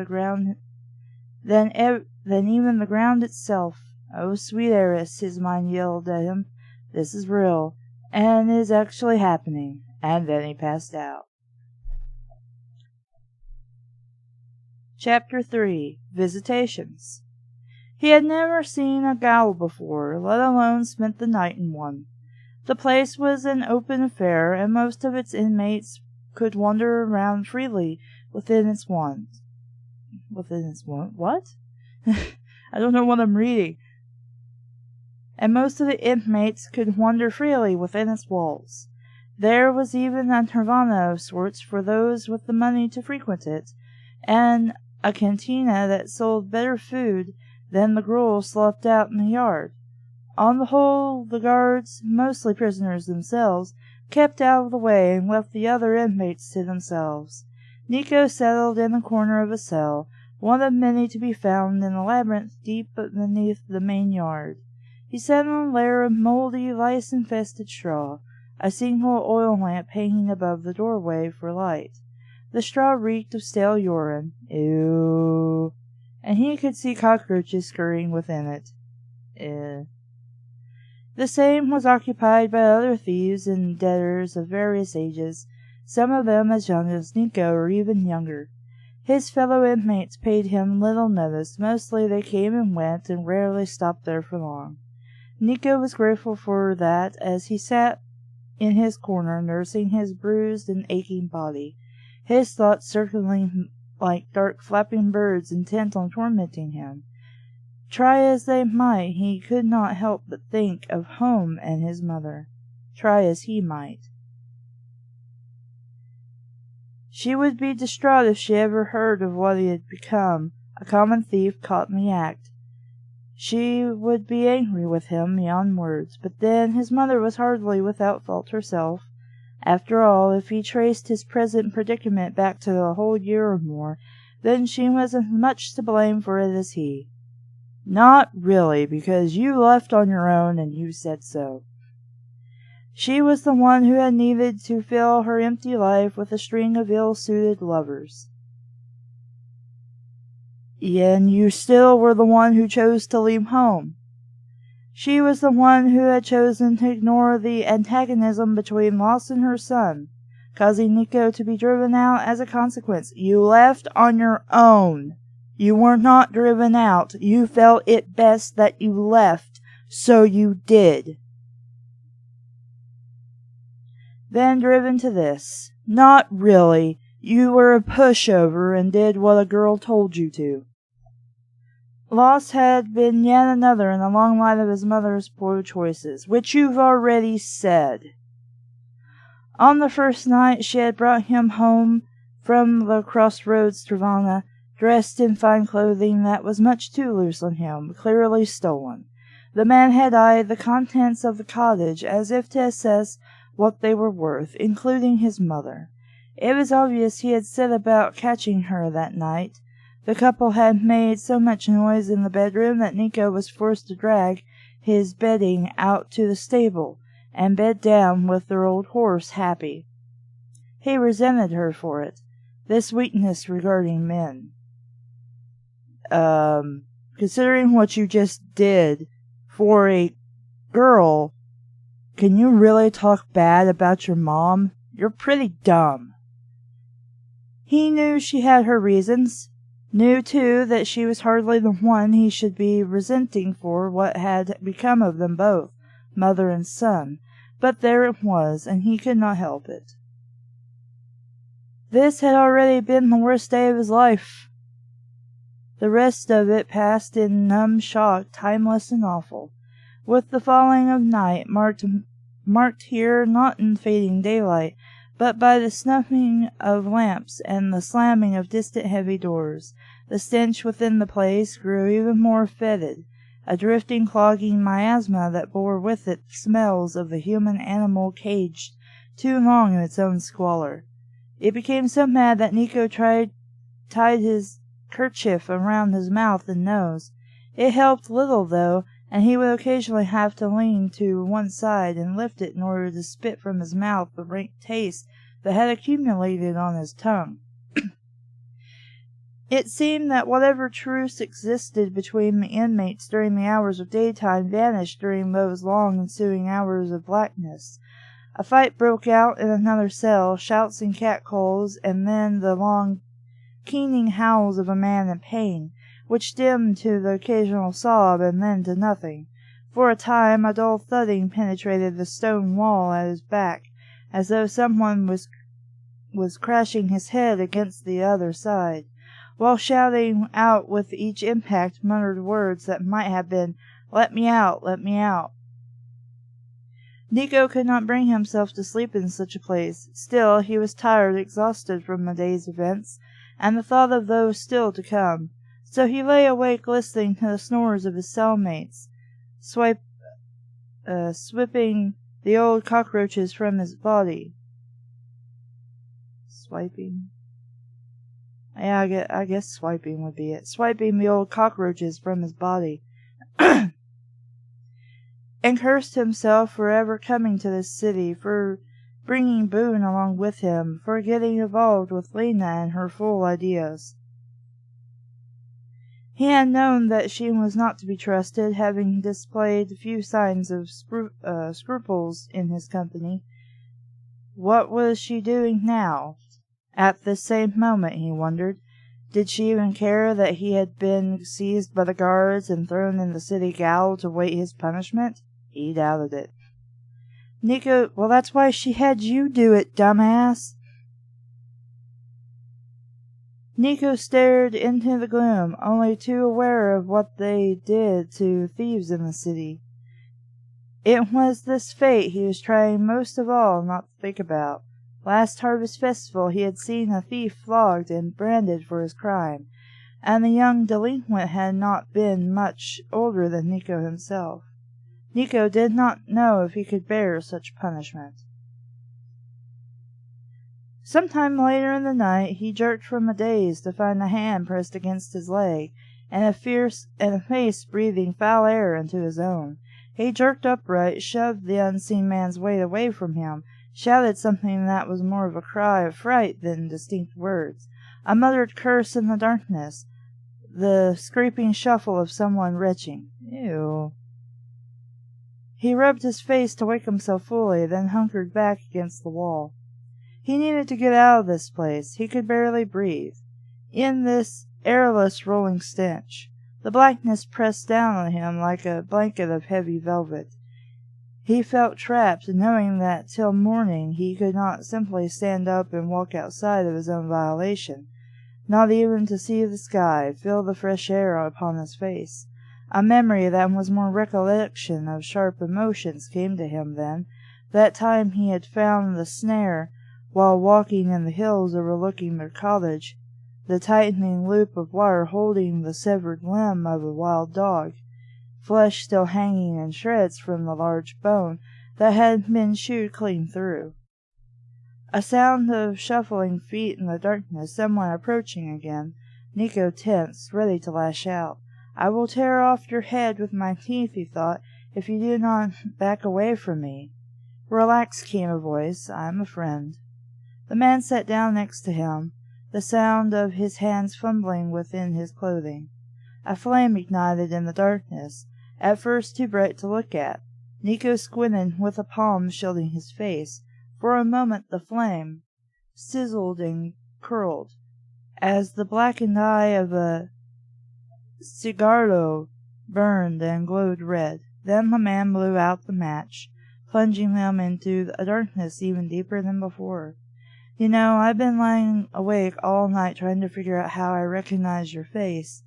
the ground itself. "Oh, sweet heiress," his mind yelled at him, "this is real, and is actually happening." And then he passed out. Chapter 3. Visitations. He had never seen a gaol before, let alone spent the night in one. The place was an open affair, and most of its inmates could wander around freely within its walls. What? I don't know what I'm reading. And most of the inmates could wander freely within its walls. There was even a nirvana of sorts for those with the money to frequent it, and a cantina that sold better food than the gruel slopped out in the yard. On the whole, the guards, mostly prisoners themselves, kept out of the way and left the other inmates to themselves. Nico settled in a corner of a cell, one of many to be found in a labyrinth deep beneath the main yard. He sat on a layer of moldy, lice-infested straw, a single oil lamp hanging above the doorway for light. The straw reeked of stale urine, ew, and he could see cockroaches scurrying within it. The same was occupied by other thieves and debtors of various ages, some of them as young as Nico or even younger. His fellow inmates paid him little notice. Mostly they came and went and rarely stopped there for long. Nico was grateful for that as he sat in his corner nursing his bruised and aching body, his thoughts circling like dark flapping birds intent on tormenting him. Try as they might, he could not help but think of home and his mother. Try as he might. She would be distraught if she ever heard of what he had become, a common thief caught in the act. She would be angry with him beyond words, but then his mother was hardly without fault herself. After all, if he traced his present predicament back to a whole year or more, then she was as much to blame for it as he. Not really, because you left on your own and you said so. She was the one who had needed to fill her empty life with a string of ill-suited lovers. And you still were the one who chose to leave home. She was the one who had chosen to ignore the antagonism between Lost and her son, causing Nico to be driven out as a consequence. You left on your own. You were not driven out. You felt it best that you left, so you did. Then driven to this. Not really. You were a pushover and did what a girl told you to. Loss had been yet another in the long line of his mother's poor choices, which you've already said. On the first night she had brought him home from the crossroads Nirvana, dressed in fine clothing that was much too loose on him, clearly stolen. The man had eyed the contents of the cottage as if to assess what they were worth, including his mother. It was obvious he had set about catching her that night. The couple had made so much noise in the bedroom that Nico was forced to drag his bedding out to the stable and bed down with their old horse, Happy. He resented her for it, this weakness regarding men. Considering what you just did for a girl, can you really talk bad about your mom? You're pretty dumb. He knew she had her reasons. Knew, too, that she was hardly the one he should be resenting for what had become of them both, mother and son. But there it was, and he could not help it. This had already been the worst day of his life. The rest of it passed in numb shock, timeless and awful, with the falling of night marked here not in fading daylight, but by the snuffing of lamps and the slamming of distant heavy doors. The stench within the place grew even more fetid, a drifting, clogging miasma that bore with it smells of the human animal caged too long in its own squalor. It became so mad that Nico tied his kerchief around his mouth and nose. It helped little, though, and he would occasionally have to lean to one side and lift it in order to spit from his mouth the rank taste that had accumulated on his tongue. It seemed that whatever truce existed between the inmates during the hours of daytime vanished during those long ensuing hours of blackness. A fight broke out in another cell, shouts and catcalls, and then the long, keening howls of a man in pain, which dimmed to the occasional sob and then to nothing. For a time a dull thudding penetrated the stone wall at his back, as though someone was crashing his head against the other side, while shouting out with each impact muttered words that might have been, "Let me out, let me out." Nico could not bring himself to sleep in such a place. Still, he was tired, exhausted from the day's events, and the thought of those still to come. So he lay awake listening to the snores of his cellmates, swiping the old cockroaches from his body. Swiping? Yeah, I guess swiping would be it. Swiping the old cockroaches from his body. And cursed himself for ever coming to this city, for bringing Boone along with him, for getting involved with Lena and her fool ideas. He had known that she was not to be trusted, having displayed few signs of scruples in his company. What was she doing now? At this same moment, he wondered. Did she even care that he had been seized by the guards and thrown in the city gaol to wait his punishment? He doubted it. Nico, well, that's why she had you do it, dumbass. Nico stared into the gloom, only too aware of what they did to thieves in the city. It was this fate he was trying most of all not to think about. Last Harvest Festival he had seen a thief flogged and branded for his crime, and the young delinquent had not been much older than Nico himself. Nico did not know if he could bear such punishment. Sometime later in the night he jerked from a daze to find a hand pressed against his leg, and a face breathing foul air into his own. He jerked upright, shoved the unseen man's weight away from him, shouted something that was more of a cry of fright than distinct words, a muttered curse in the darkness, the scraping shuffle of someone retching. Ew. He rubbed his face to wake himself fully, then hunkered back against the wall. He needed to get out of this place. He could barely breathe. In this airless rolling stench, the blackness pressed down on him like a blanket of heavy velvet. He felt trapped, knowing that till morning he could not simply stand up and walk outside of his own violation, not even to see the sky, feel the fresh air upon his face. A memory that was more recollection of sharp emotions came to him then, that time he had found the snare while walking in the hills overlooking their cottage, the tightening loop of wire holding the severed limb of a wild dog, flesh still hanging in shreds from the large bone that had been chewed clean through. A sound of shuffling feet in the darkness, someone approaching again. Nico tensed, ready to lash out. "I will tear off your head with my teeth," he thought, "if you do not back away from me." "Relax," came a voice. "I am a friend." The man sat down next to him, the sound of his hands fumbling within his clothing. A flame ignited in the darkness, at first too bright to look at. Nico squinted with a palm shielding his face. For a moment the flame sizzled and curled, as the blackened eye of a cigarro burned and glowed red. Then the man blew out the match, plunging them into a darkness even deeper than before. "You know, I've been lying awake all night trying to figure out how I recognize your face."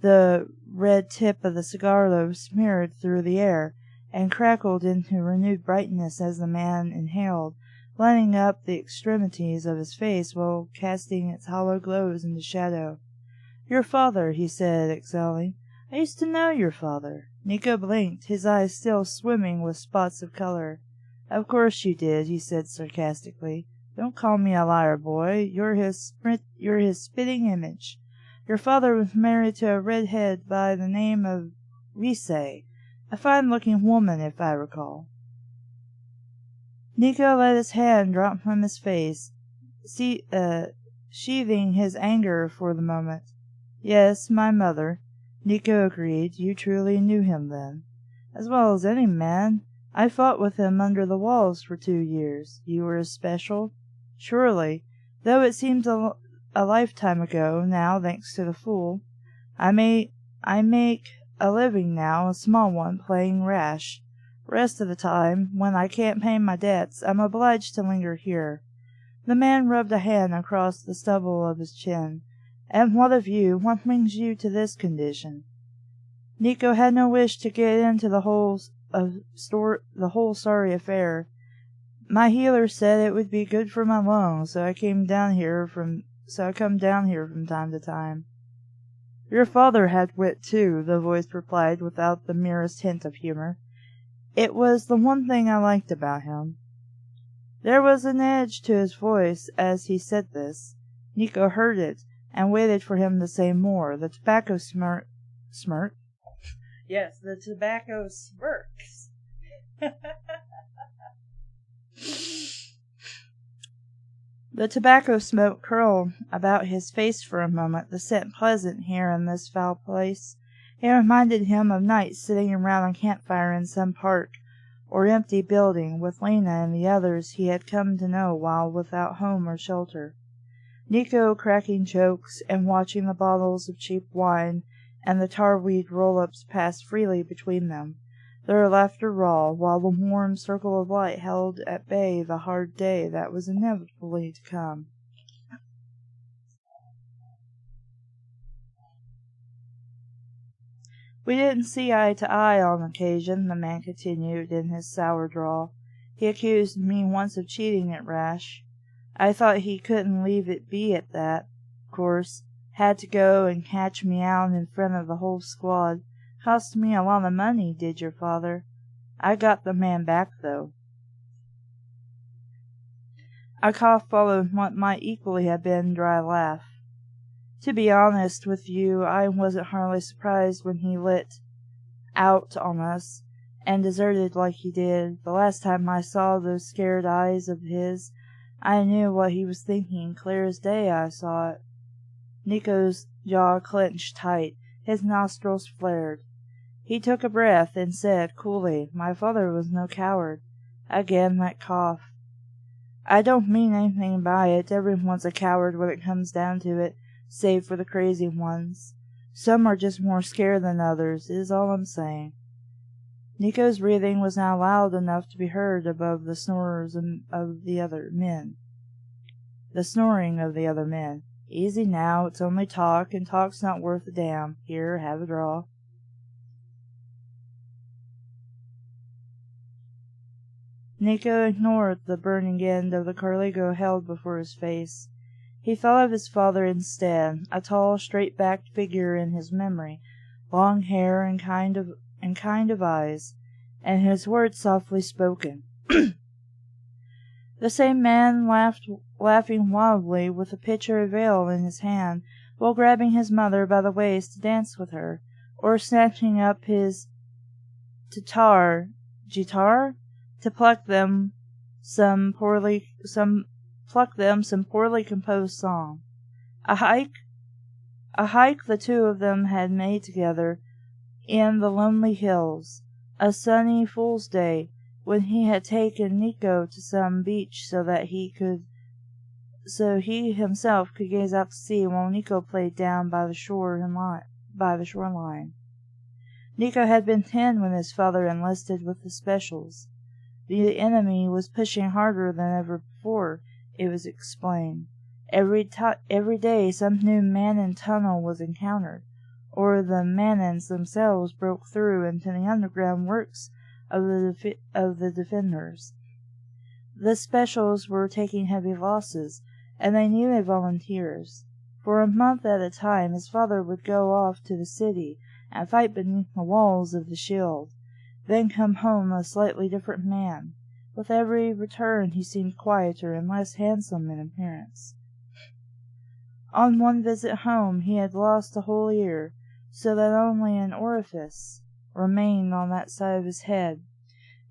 The red tip of the cigarro smeared through the air, and crackled into renewed brightness as the man inhaled, lighting up the extremities of his face while casting its hollow glows into shadow. "Your father," he said, exhaling. "I used to know your father." Nico blinked, his eyes still swimming with spots of color. "Of course you did," he said sarcastically. "Don't call me a liar, boy. You're his spitting image. Your father was married to a redhead by the name of Risay, A fine-looking woman, if I recall. Nico let his hand drop from his face, sheathing his anger for the moment. Yes, my mother. Nico agreed. You truly knew him, then. As well as any man. I fought with him under the walls for 2 years. You were his special? Surely, though it seems a lifetime ago now, thanks to the fool. I make a living now, a small one, playing rash. Rest of the time, when I can't pay my debts, I'm obliged to linger here. The man rubbed a hand across the stubble of his chin. And what of you? What brings you to this condition? Nico had no wish to get into the whole sorry affair. My healer said it would be good for my lungs, so I come down here from time to time. Your father had wit too, the voice replied without the merest hint of humor. It was the one thing I liked about him. There was an edge to his voice as he said this. Nico heard it, and waited for him to say more. The tobacco smirk? Yes, the tobacco smirks. The tobacco smoke curled about his face for a moment, the scent pleasant here in this foul place. It reminded him of nights sitting around a campfire in some park or empty building, with Lena and the others he had come to know while without home or shelter. Nico cracking jokes and watching the bottles of cheap wine and the tarweed roll-ups pass freely between them, their laughter raw, while the warm circle of light held at bay the hard day that was inevitably to come. We didn't see eye to eye on occasion, the man continued in his sour drawl. He accused me once of cheating at rash. I thought he couldn't leave it be at that. Of course, had to go and catch me out in front of the whole squad. Cost me a lot of money, did your father. I got the man back, though. A cough followed what might equally have been a dry laugh. To be honest with you, I wasn't hardly surprised when he lit out on us and deserted like he did. The last time I saw those scared eyes of his, I knew what he was thinking. Clear as day I saw it. Nico's jaw clenched tight. His nostrils flared. He took a breath and said coolly, My father was no coward. Again that cough. I don't mean anything by it. Everyone's a coward when it comes down to it, save for the crazy ones. Some are just more scared than others, is all I'm saying. Nico's breathing was now loud enough to be heard above the snores of the other men. The snoring of the other men. Easy now, it's only talk, and talk's not worth a damn. Here, have a draw. Nico ignored the burning end of the Carligo held before his face. He thought of his father instead, a tall, straight-backed figure in his memory, long hair and kind of eyes, and his words softly spoken. The same man laughing wildly with a pitcher of ale in his hand, while grabbing his mother by the waist to dance with her, or snatching up his guitar, to pluck them some poorly composed song. A hike the two of them had made together in the lonely hills, a sunny fool's day, when he had taken Nico to some beach so he himself could gaze out to sea while Nico played down by the shoreline. Nico had been 10 when his father enlisted with the specials. The enemy was pushing harder than ever before, it was explained. Every day some new Mannan tunnel was encountered, or the Mannans themselves broke through into the underground works of the defenders. The specials were taking heavy losses, and they needed volunteers. For a month at a time his father would go off to the city and fight beneath the walls of the shield, then come home a slightly different man. With every return he seemed quieter and less handsome in appearance. On one visit home he had lost a whole ear, so that only an orifice remained on that side of his head.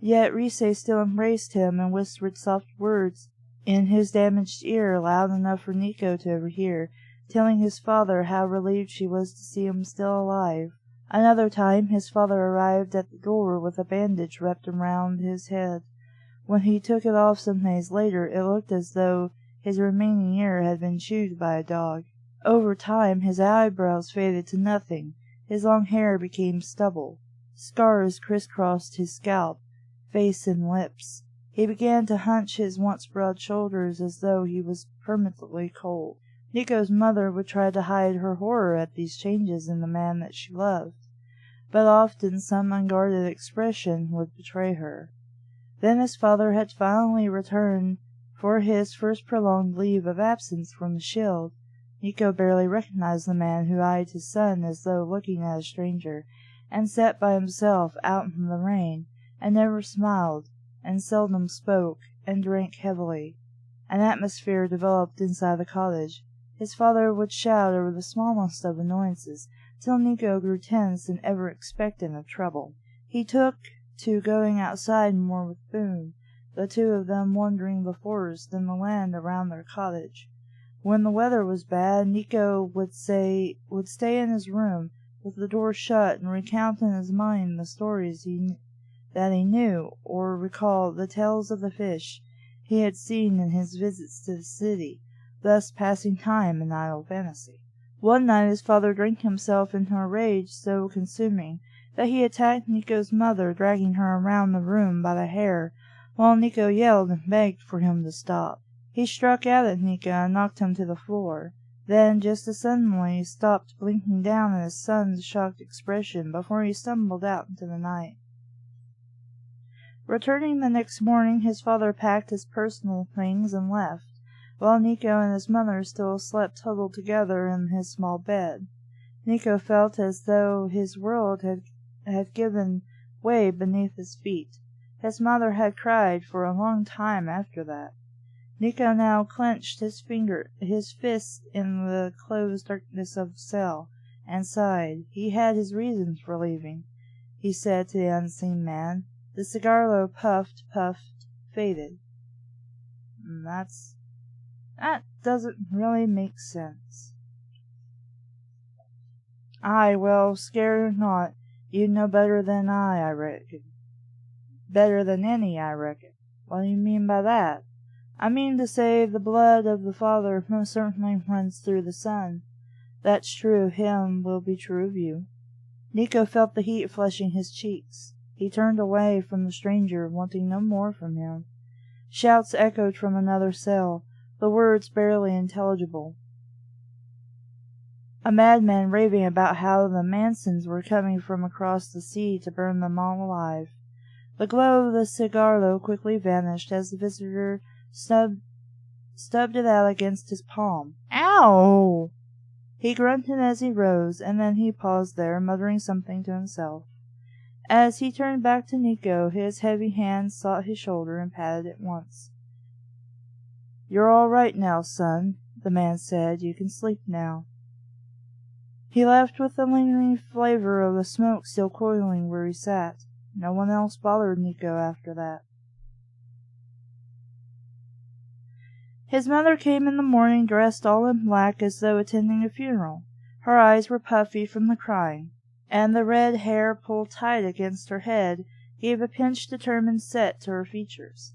Yet Rise still embraced him and whispered soft words in his damaged ear, loud enough for Nico to overhear, telling his father how relieved she was to see him still alive. Another time his father arrived at the door with a bandage wrapped around his head. When he took it off some days later, it looked as though his remaining ear had been chewed by a dog. Over time his eyebrows faded to nothing, his long hair became stubble. Scars crisscrossed his scalp, face and lips. He began to hunch his once broad shoulders as though he was permanently cold. Nico's mother would try to hide her horror at these changes in the man that she loved, but often some unguarded expression would betray her. Then his father had finally returned for his first prolonged leave of absence from the Shield. Nico barely recognized the man who eyed his son as though looking at a stranger, and sat by himself out in the rain, and never smiled, and seldom spoke, and drank heavily. An atmosphere developed inside the cottage. His father would shout over the smallest of annoyances, till Nico grew tense and ever expectant of trouble. He took to going outside more with Boone, the two of them wandering the forest and the land around their cottage. When the weather was bad, Nico would stay in his room with the door shut and recount in his mind the stories that he knew, or recall the tales of the fish he had seen in his visits to the city, thus passing time in idle fantasy. One night his father drank himself into a rage so consuming that he attacked Nico's mother, dragging her around the room by the hair, while Nico yelled and begged for him to stop. He struck out at Nico and knocked him to the floor. Then, just as suddenly, he stopped, blinking down at his son's shocked expression before he stumbled out into the night. Returning the next morning, his father packed his personal things and left, while Nico and his mother still slept huddled together in his small bed. Nico felt as though his world had given way beneath his feet. His mother had cried for a long time after that. Nico now clenched his fist in the closed darkness of the cell, and sighed. He had his reasons for leaving, he said to the unseen man. The cigarlo puffed, faded. That doesn't really make sense. Aye, well, scared or not, you know better than I reckon. Better than any, I reckon. What do you mean by that? I mean to say the blood of the father most certainly runs through the son. That's true of him will be true of you. Nico felt the heat flushing his cheeks. He turned away from the stranger, wanting no more from him. Shouts echoed from another cell, the words barely intelligible. A madman raving about how the Mansons were coming from across the sea to burn them all alive. The glow of the cigarlo quickly vanished as the visitor stubbed it out against his palm. Ow! He grunted as he rose, and then he paused there, muttering something to himself. As he turned back to Nico, his heavy hand sought his shoulder and patted it once. You're all right now, son, the man said. You can sleep now. He left with the lingering flavor of the smoke still coiling where he sat. No one else bothered Nico after that. His mother came in the morning dressed all in black as though attending a funeral. Her eyes were puffy from the crying, and the red hair pulled tight against her head gave a pinched, determined set to her features.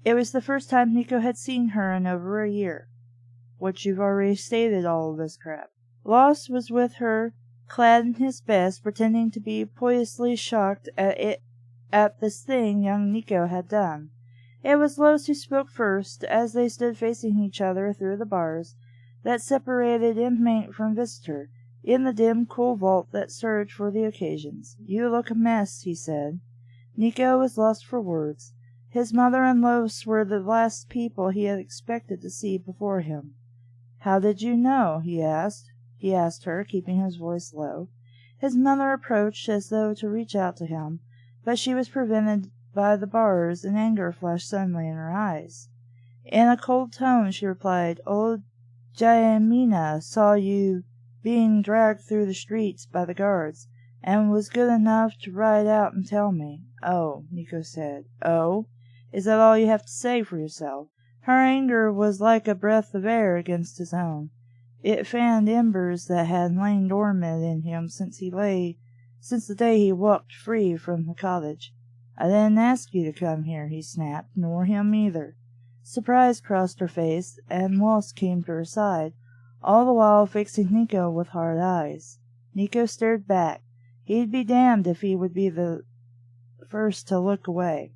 It was the first time Nico had seen her in over a year. What you've already stated, all of this crap. Loss was with her, clad in his best, pretending to be piously shocked at this thing young Nico had done. It was Los who spoke first, as they stood facing each other through the bars that separated inmate from visitor, in the dim, cool vault that served for the occasions. You look a mess, he said. Nico was lost for words. His mother and Los were the last people he had expected to see before him. How did you know? He asked her, keeping his voice low. His mother approached as though to reach out to him, but she was prevented by the bars, and anger flashed suddenly in her eyes. In a cold tone she replied, Old Jayamina saw you being dragged through the streets by the guards. and was good enough to ride out and tell me." "Oh," Nico said. "Oh? Is that all you have to say for yourself?" Her anger was like a breath of air against his own. It fanned embers that had lain dormant in him since the day he walked free from the cottage. "I didn't ask you to come here," he snapped, "nor him either." Surprise crossed her face, and loss came to her side, all the while fixing Nico with hard eyes. Nico stared back. He'd be damned if he would be the first to look away.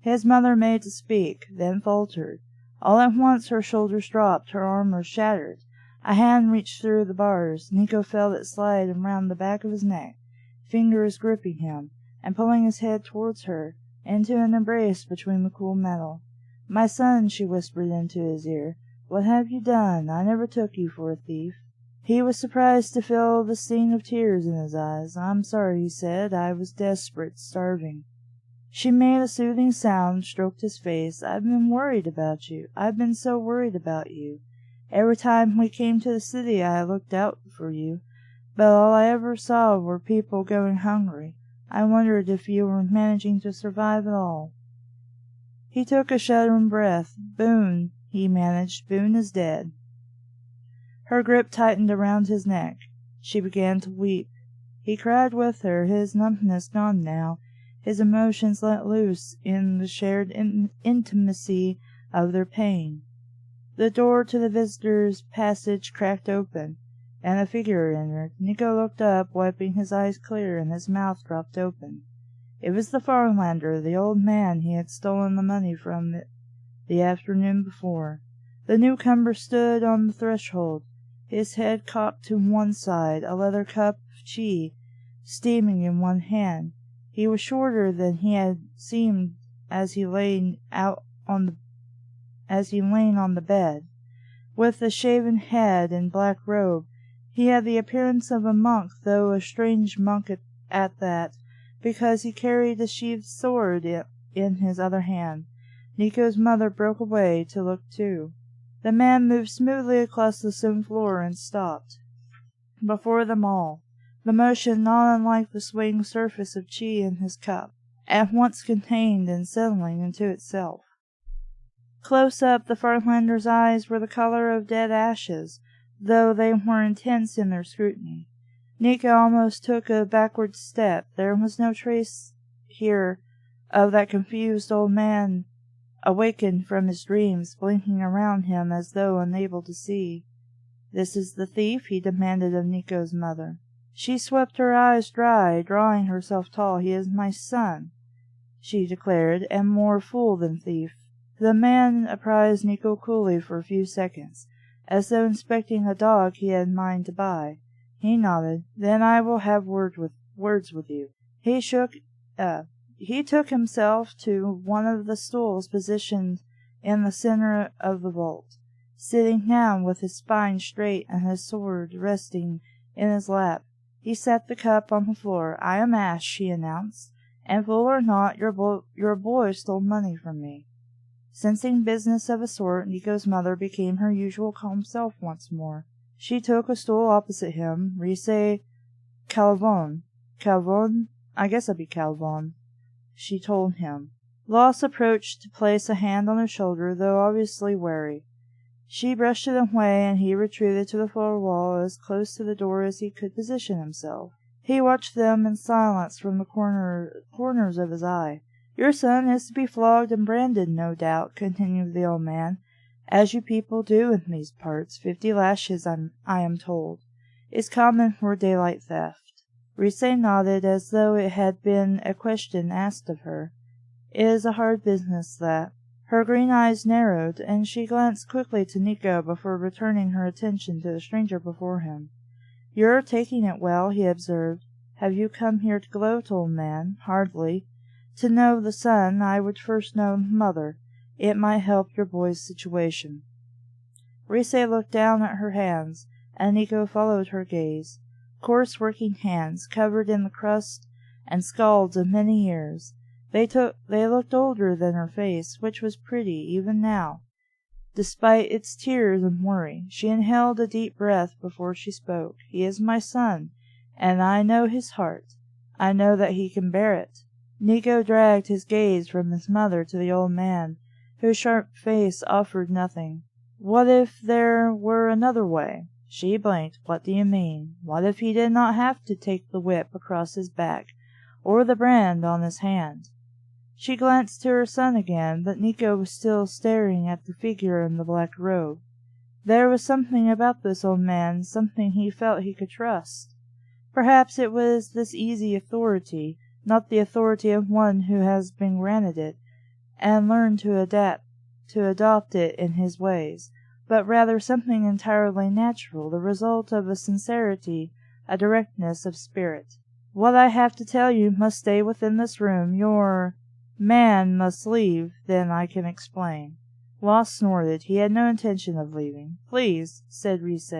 His mother made to speak, then faltered. All at once her shoulders dropped, her arm was shattered. A hand reached through the bars. Nico felt it slide around the back of his neck, fingers gripping him, and pulling his head towards her, into an embrace between the cool metal. "My son," she whispered into his ear, "what have you done? I never took you for a thief." He was surprised to feel the sting of tears in his eyes. "I'm sorry," he said. "I was desperate, starving." She made a soothing sound, stroked his face. "I've been worried about you. I've been so worried about you. Every time we came to the city I looked out for you, but all I ever saw were people going hungry. I wondered if you were managing to survive at all." He took a shuddering breath. "Boone," he managed. "Boone is dead." Her grip tightened around his neck. She began to weep. He cried with her, his numbness gone now, his emotions let loose in the shared intimacy of their pain. The door to the visitors' passage cracked open, and a figure entered. Nico looked up, wiping his eyes clear, and his mouth dropped open. It was the Farlander, the old man he had stolen the money from the afternoon before. The newcomer stood on the threshold, his head cocked to one side, a leather cup of tea steaming in one hand. He was shorter than he had seemed as he lay on the bed. With a shaven head and black robe, he had the appearance of a monk, though a strange monk at that, because he carried a sheathed sword in his other hand. Nico's mother broke away to look too. The man moved smoothly across the stone floor and stopped before them all, the motion not unlike the swaying surface of tea in his cup, at once contained and settling into itself. Close up, the Fartlander's eyes were the color of dead ashes, though they were intense in their scrutiny. Nico almost took a backward step. There was no trace here of that confused old man awakened from his dreams, blinking around him as though unable to see. "This is the thief?" he demanded of Nico's mother. She swept her eyes dry, drawing herself tall. "He is my son," she declared, "and more fool than thief." The man apprised Nico coolly for a few seconds, as though inspecting a dog he had mind to buy. He nodded. "Then I will have words with you." He took himself to one of the stools positioned in the center of the vault. Sitting down with his spine straight and his sword resting in his lap, he set the cup on the floor. "I am Ash," he announced, "and fool or not, your boy stole money from me." Sensing business of a sort, Nico's mother became her usual calm self once more. She took a stool opposite him. "Rice Calvon. Calvon? I guess I'll be Calvon," she told him. Loss approached to place a hand on her shoulder, though obviously wary. She brushed it away, and he retreated to the floor wall as close to the door as he could position himself. He watched them in silence from the corners of his eye. "Your son is to be flogged and branded, no doubt," continued the old man, "as you people do in these parts. 50 lashes, I am told, is common for daylight theft." Rice nodded as though it had been a question asked of her. "It is a hard business, that." Her green eyes narrowed, and she glanced quickly to Nico before returning her attention to the stranger before him. "You're taking it well," he observed. "Have you come here to gloat, old man?" "Hardly. To know the son, I would first know the mother. It might help your boy's situation." Rice looked down at her hands, and Nico followed her gaze. Coarse working hands, covered in the crust and scalds of many years. They looked older than her face, which was pretty even now, despite its tears and worry. She inhaled a deep breath before she spoke. "He is my son, and I know his heart. I know that he can bear it." Nico dragged his gaze from his mother to the old man, whose sharp face offered nothing. "What if there were another way?" She blinked. "What do you mean? What if he did not have to take the whip across his back, or the brand on his hand?" She glanced to her son again, but Nico was still staring at the figure in the black robe. There was something about this old man, something he felt he could trust. Perhaps it was this easy authority, not the authority of one who has been granted it, and learned to adopt it in his ways, but rather something entirely natural, the result of a sincerity, a directness of spirit. "What I have to tell you must stay within this room. Your man must leave, then I can explain." Lost snorted. He had no intention of leaving. "Please," said Reese,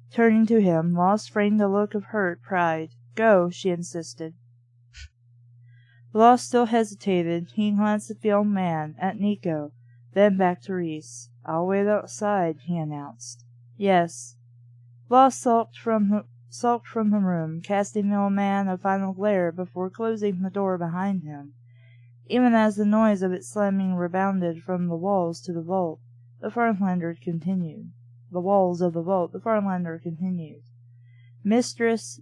turning to him. Lost framed a look of hurt pride. "Go," she insisted. Lost still hesitated. He glanced at the old man, at Nico, then back to Reese. "I'll wait outside," he announced. "Yes." Lost sulked from the room, casting the old man a final glare before closing the door behind him. Even as the noise of its slamming rebounded from the walls to the vault, the Fartlander continued. "Mistress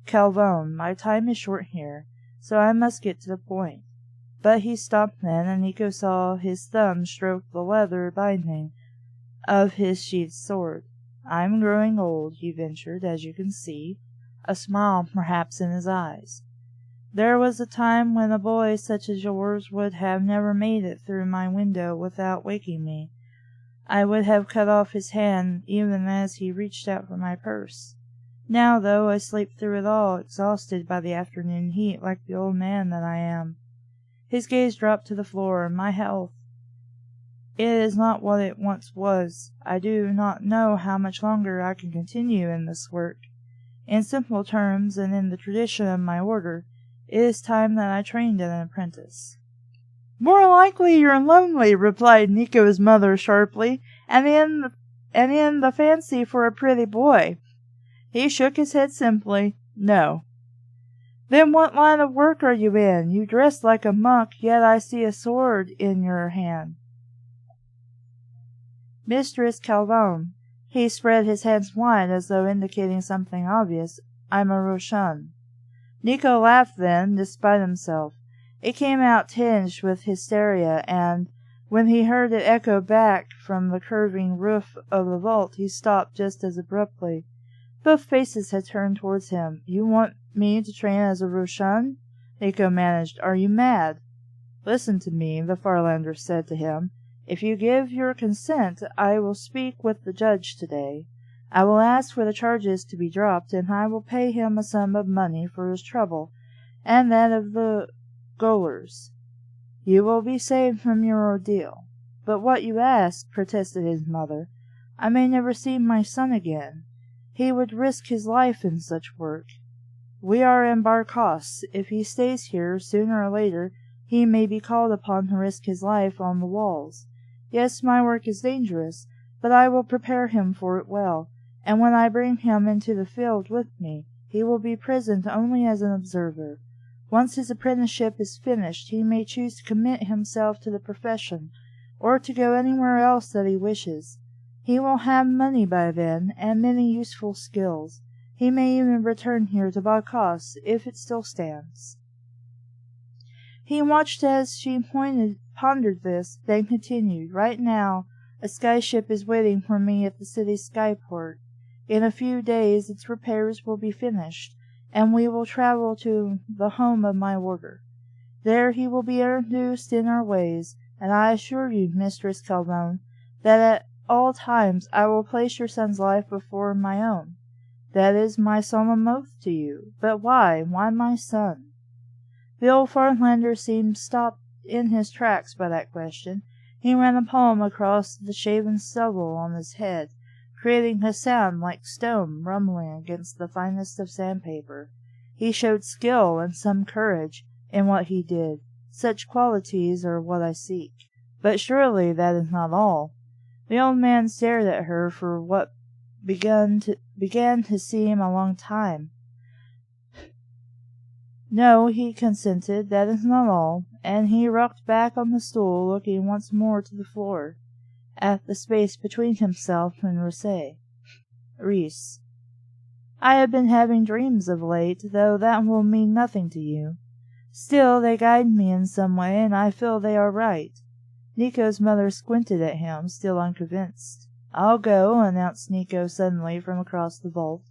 Calvone, my time is short here, so I must get to the point." But he stopped then, and Nico saw his thumb stroke the leather binding of his sheathed sword. "I'm growing old," he ventured, "as you can see," a smile perhaps in his eyes. "There was a time when a boy such as yours would have never made it through my window without waking me. I would have cut off his hand even as he reached out for my purse. Now, though, I sleep through it all, exhausted by the afternoon heat, like the old man that I am." His gaze dropped to the floor. "My health, it is not what it once was. I do not know how much longer I can continue in this work. In simple terms, and in the tradition of my order, it is time that I trained an apprentice." "More likely you're lonely," replied Nico's mother sharply, and in the fancy for a pretty boy." He shook his head simply. "No." "Then what line of work are you in? You dress like a monk, yet I see a sword in your hand." "Mistress Calvone." He spread his hands wide as though indicating something obvious. "I'm a Roshan." Nico laughed then, despite himself. It came out tinged with hysteria, and when he heard it echo back from the curving roof of the vault, he stopped just as abruptly. Both faces had turned towards him. "You want me to train as a Roshan?" Nico managed. "Are you mad?" "Listen to me," the Farlander said to him. "If you give your consent, I will speak with the judge today. I will ask for the charges to be dropped, and I will pay him a sum of money for his trouble, and that of the gaolers. You will be saved from your ordeal." "But what you ask," protested his mother. "I may never see my son again. He would risk his life in such work. We are in Barkos. If he stays here, sooner or later he may be called upon to risk his life on the walls. Yes, my work is dangerous, but I will prepare him for it well, and when I bring him into the field with me, he will be present only as an observer. Once his apprenticeship is finished, he may choose to commit himself to the profession, or to go anywhere else that he wishes. He will have money by then, and many useful skills. He may even return here to Barkos, if it still stands." He watched as she pondered this, then continued. "Right now, a skyship is waiting for me at the city's skyport. In a few days its repairs will be finished, and we will travel to the home of my order. There he will be introduced in our ways, and I assure you, Mistress Calvone, that at all times I will place your son's life before my own. That is my solemn oath to you. But why? Why my son?" The old Fartlander seemed stopped in his tracks by that question. He ran a palm across the shaven stubble on his head, creating a sound like stone rumbling against the finest of sandpaper. He showed skill and some courage in what he did. Such qualities are what I seek. But surely that is not all. The old man stared at her for what began to seem a long time. No, he consented, that is not all, and he rocked back on the stool, looking once more to the floor, at the space between himself and Reese. I have been having dreams of late, though that will mean nothing to you. Still, they guide me in some way, and I feel they are right. Nico's mother squinted at him, still unconvinced. I'll go, announced Nico suddenly from across the vault.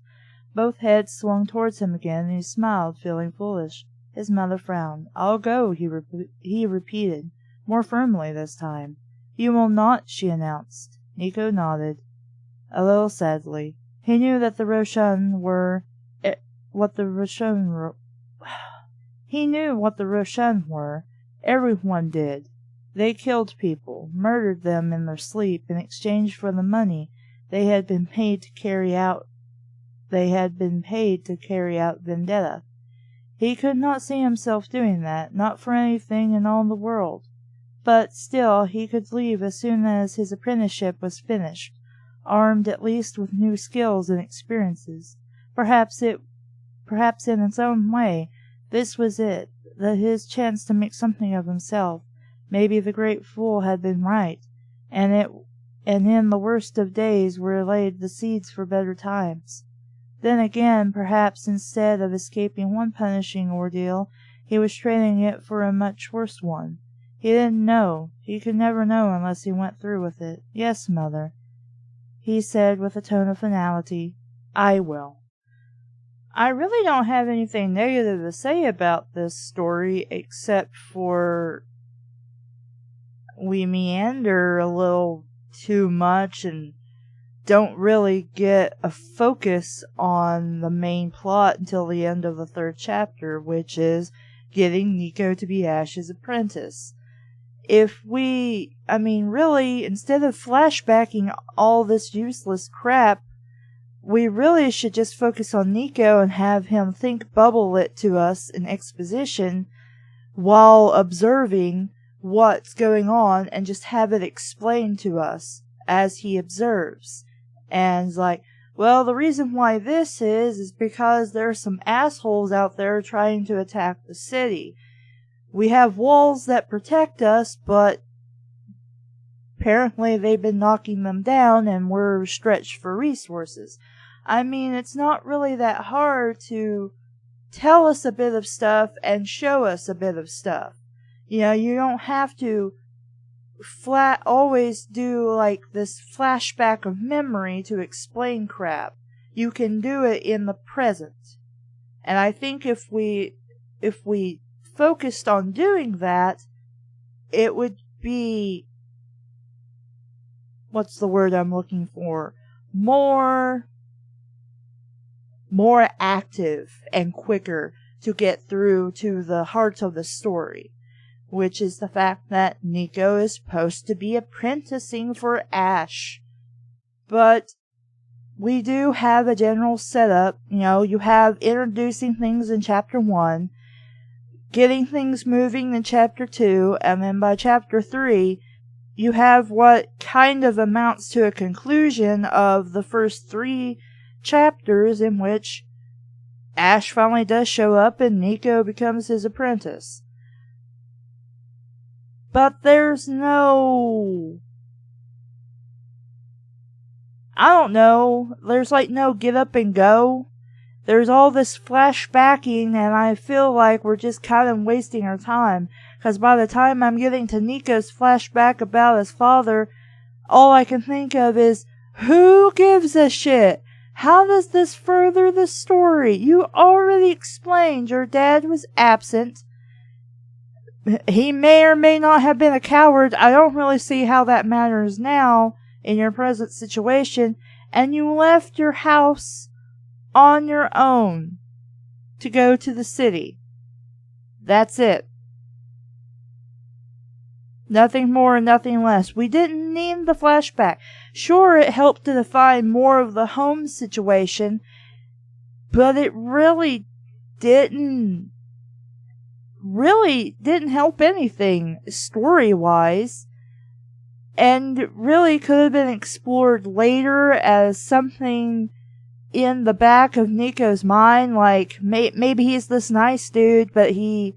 Both heads swung towards him again, and he smiled, feeling foolish. His mother frowned. I'll go, he repeated, more firmly this time. You will not, she announced. Nico nodded, a little sadly. He knew that the Roshan were what the Roshan He knew what the Roshan were. Everyone did. They killed people, murdered them in their sleep in exchange for the money they had been paid to carry out vendetta. He could not see himself doing that, not for anything in all the world. But still he could leave as soon as his apprenticeship was finished, armed at least with new skills and experiences. Perhaps in its own way, this was it, his chance to make something of himself. Maybe the great fool had been right, and in the worst of days were laid the seeds for better times. Then again, perhaps instead of escaping one punishing ordeal, he was trading it for a much worse one. He didn't know. He could never know unless he went through with it. Yes, Mother, he said with a tone of finality. I will. I really don't have anything negative to say about this story, except for we meander a little too much and don't really get a focus on the main plot until the end of the 3rd chapter, which is getting Nico to be Ash's apprentice. Really, instead of flashbacking all this useless crap, we really should just focus on Nico and have him bubble it to us in exposition while observing what's going on, and just have it explained to us as he observes. And the reason why this is because there are some assholes out there trying to attack the city. We have walls that protect us, but apparently they've been knocking them down and we're stretched for resources. It's not really that hard to tell us a bit of stuff and show us a bit of stuff. You don't have to always do this flashback of memory to explain crap. You can do it in the present. And I think if we focused on doing that, it would be, what's the word I'm looking for? More active and quicker to get through to the heart of the story, which is the fact that Nico is supposed to be apprenticing for Ash. But we do have a general setup. You have introducing things in chapter 1, getting things moving in chapter 2, and then by chapter 3, you have what kind of amounts to a conclusion of the first 3 chapters, in which Ash finally does show up and Nico becomes his apprentice. But there's no get up and go. There's all this flashbacking, and I feel like we're just kind of wasting our time. Because by the time I'm getting to Nico's flashback about his father, all I can think of is, who gives a shit? How does this further the story? You already explained your dad was absent. He may or may not have been a coward. I don't really see how that matters now in your present situation. And you left your house on your own to go to the city. That's it. Nothing more and nothing less. We didn't need the flashback. Sure, it helped to define more of the home situation, but it really didn't help anything story-wise. and really could have been explored later as something in the back of Nico's mind, like maybe he's this nice dude, but he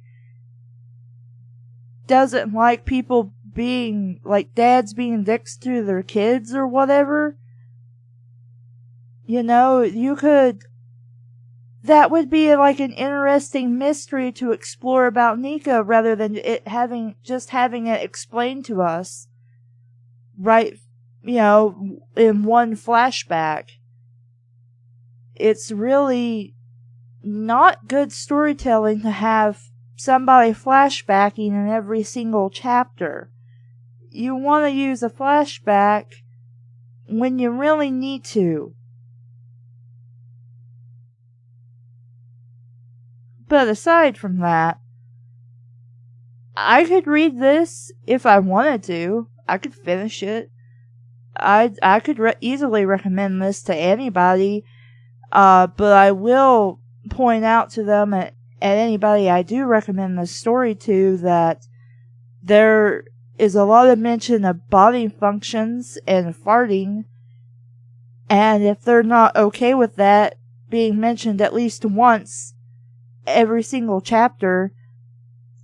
doesn't like people being, like, dads being dicks to their kids or whatever. You know, that would be like an interesting mystery to explore about Nico rather than having it explained to us, right, in one flashback. It's really not good storytelling to have somebody flashbacking in every single chapter. You want to use a flashback when you really need to. But aside from that, I could read this if I wanted to. I could finish it. I could easily recommend this to anybody. But I will point out to them at anybody I do recommend this story to that there is a lot of mention of body functions and farting. And if they're not okay with that being mentioned at least once every single chapter,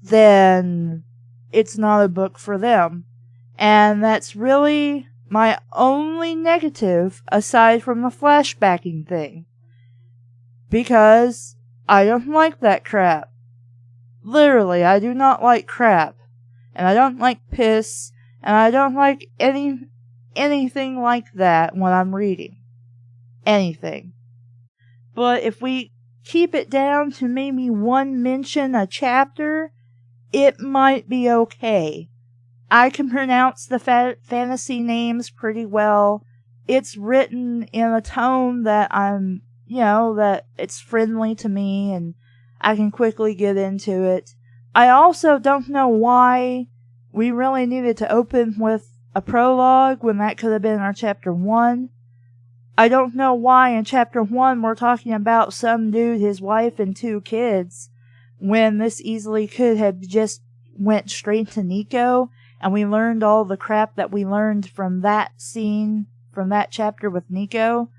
then it's not a book for them. And that's really my only negative aside from the flashbacking thing. Because I don't like that crap. Literally, I do not like crap. And I don't like piss. And I don't like anything like that when I'm reading. Anything. But if we keep it down to maybe one mention a chapter, it might be okay. I can pronounce the fantasy names pretty well. It's written in a tone that that it's friendly to me and I can quickly get into it. I also don't know why we really needed to open with a prologue when that could have been our chapter 1. I don't know why in chapter 1 we're talking about some dude, his wife, and 2 kids, when this easily could have just went straight to Nico, and we learned all the crap that we learned from that scene, from that chapter with Nico.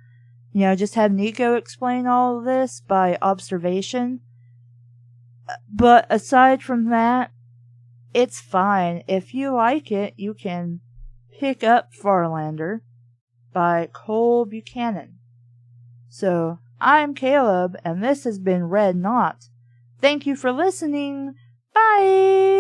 Just have Nico explain all of this by observation. But aside from that, it's fine. If you like it, you can pick up Farlander by Col Buchanan. So, I'm Caleb, and this has been Read Not. Thank you for listening. Bye!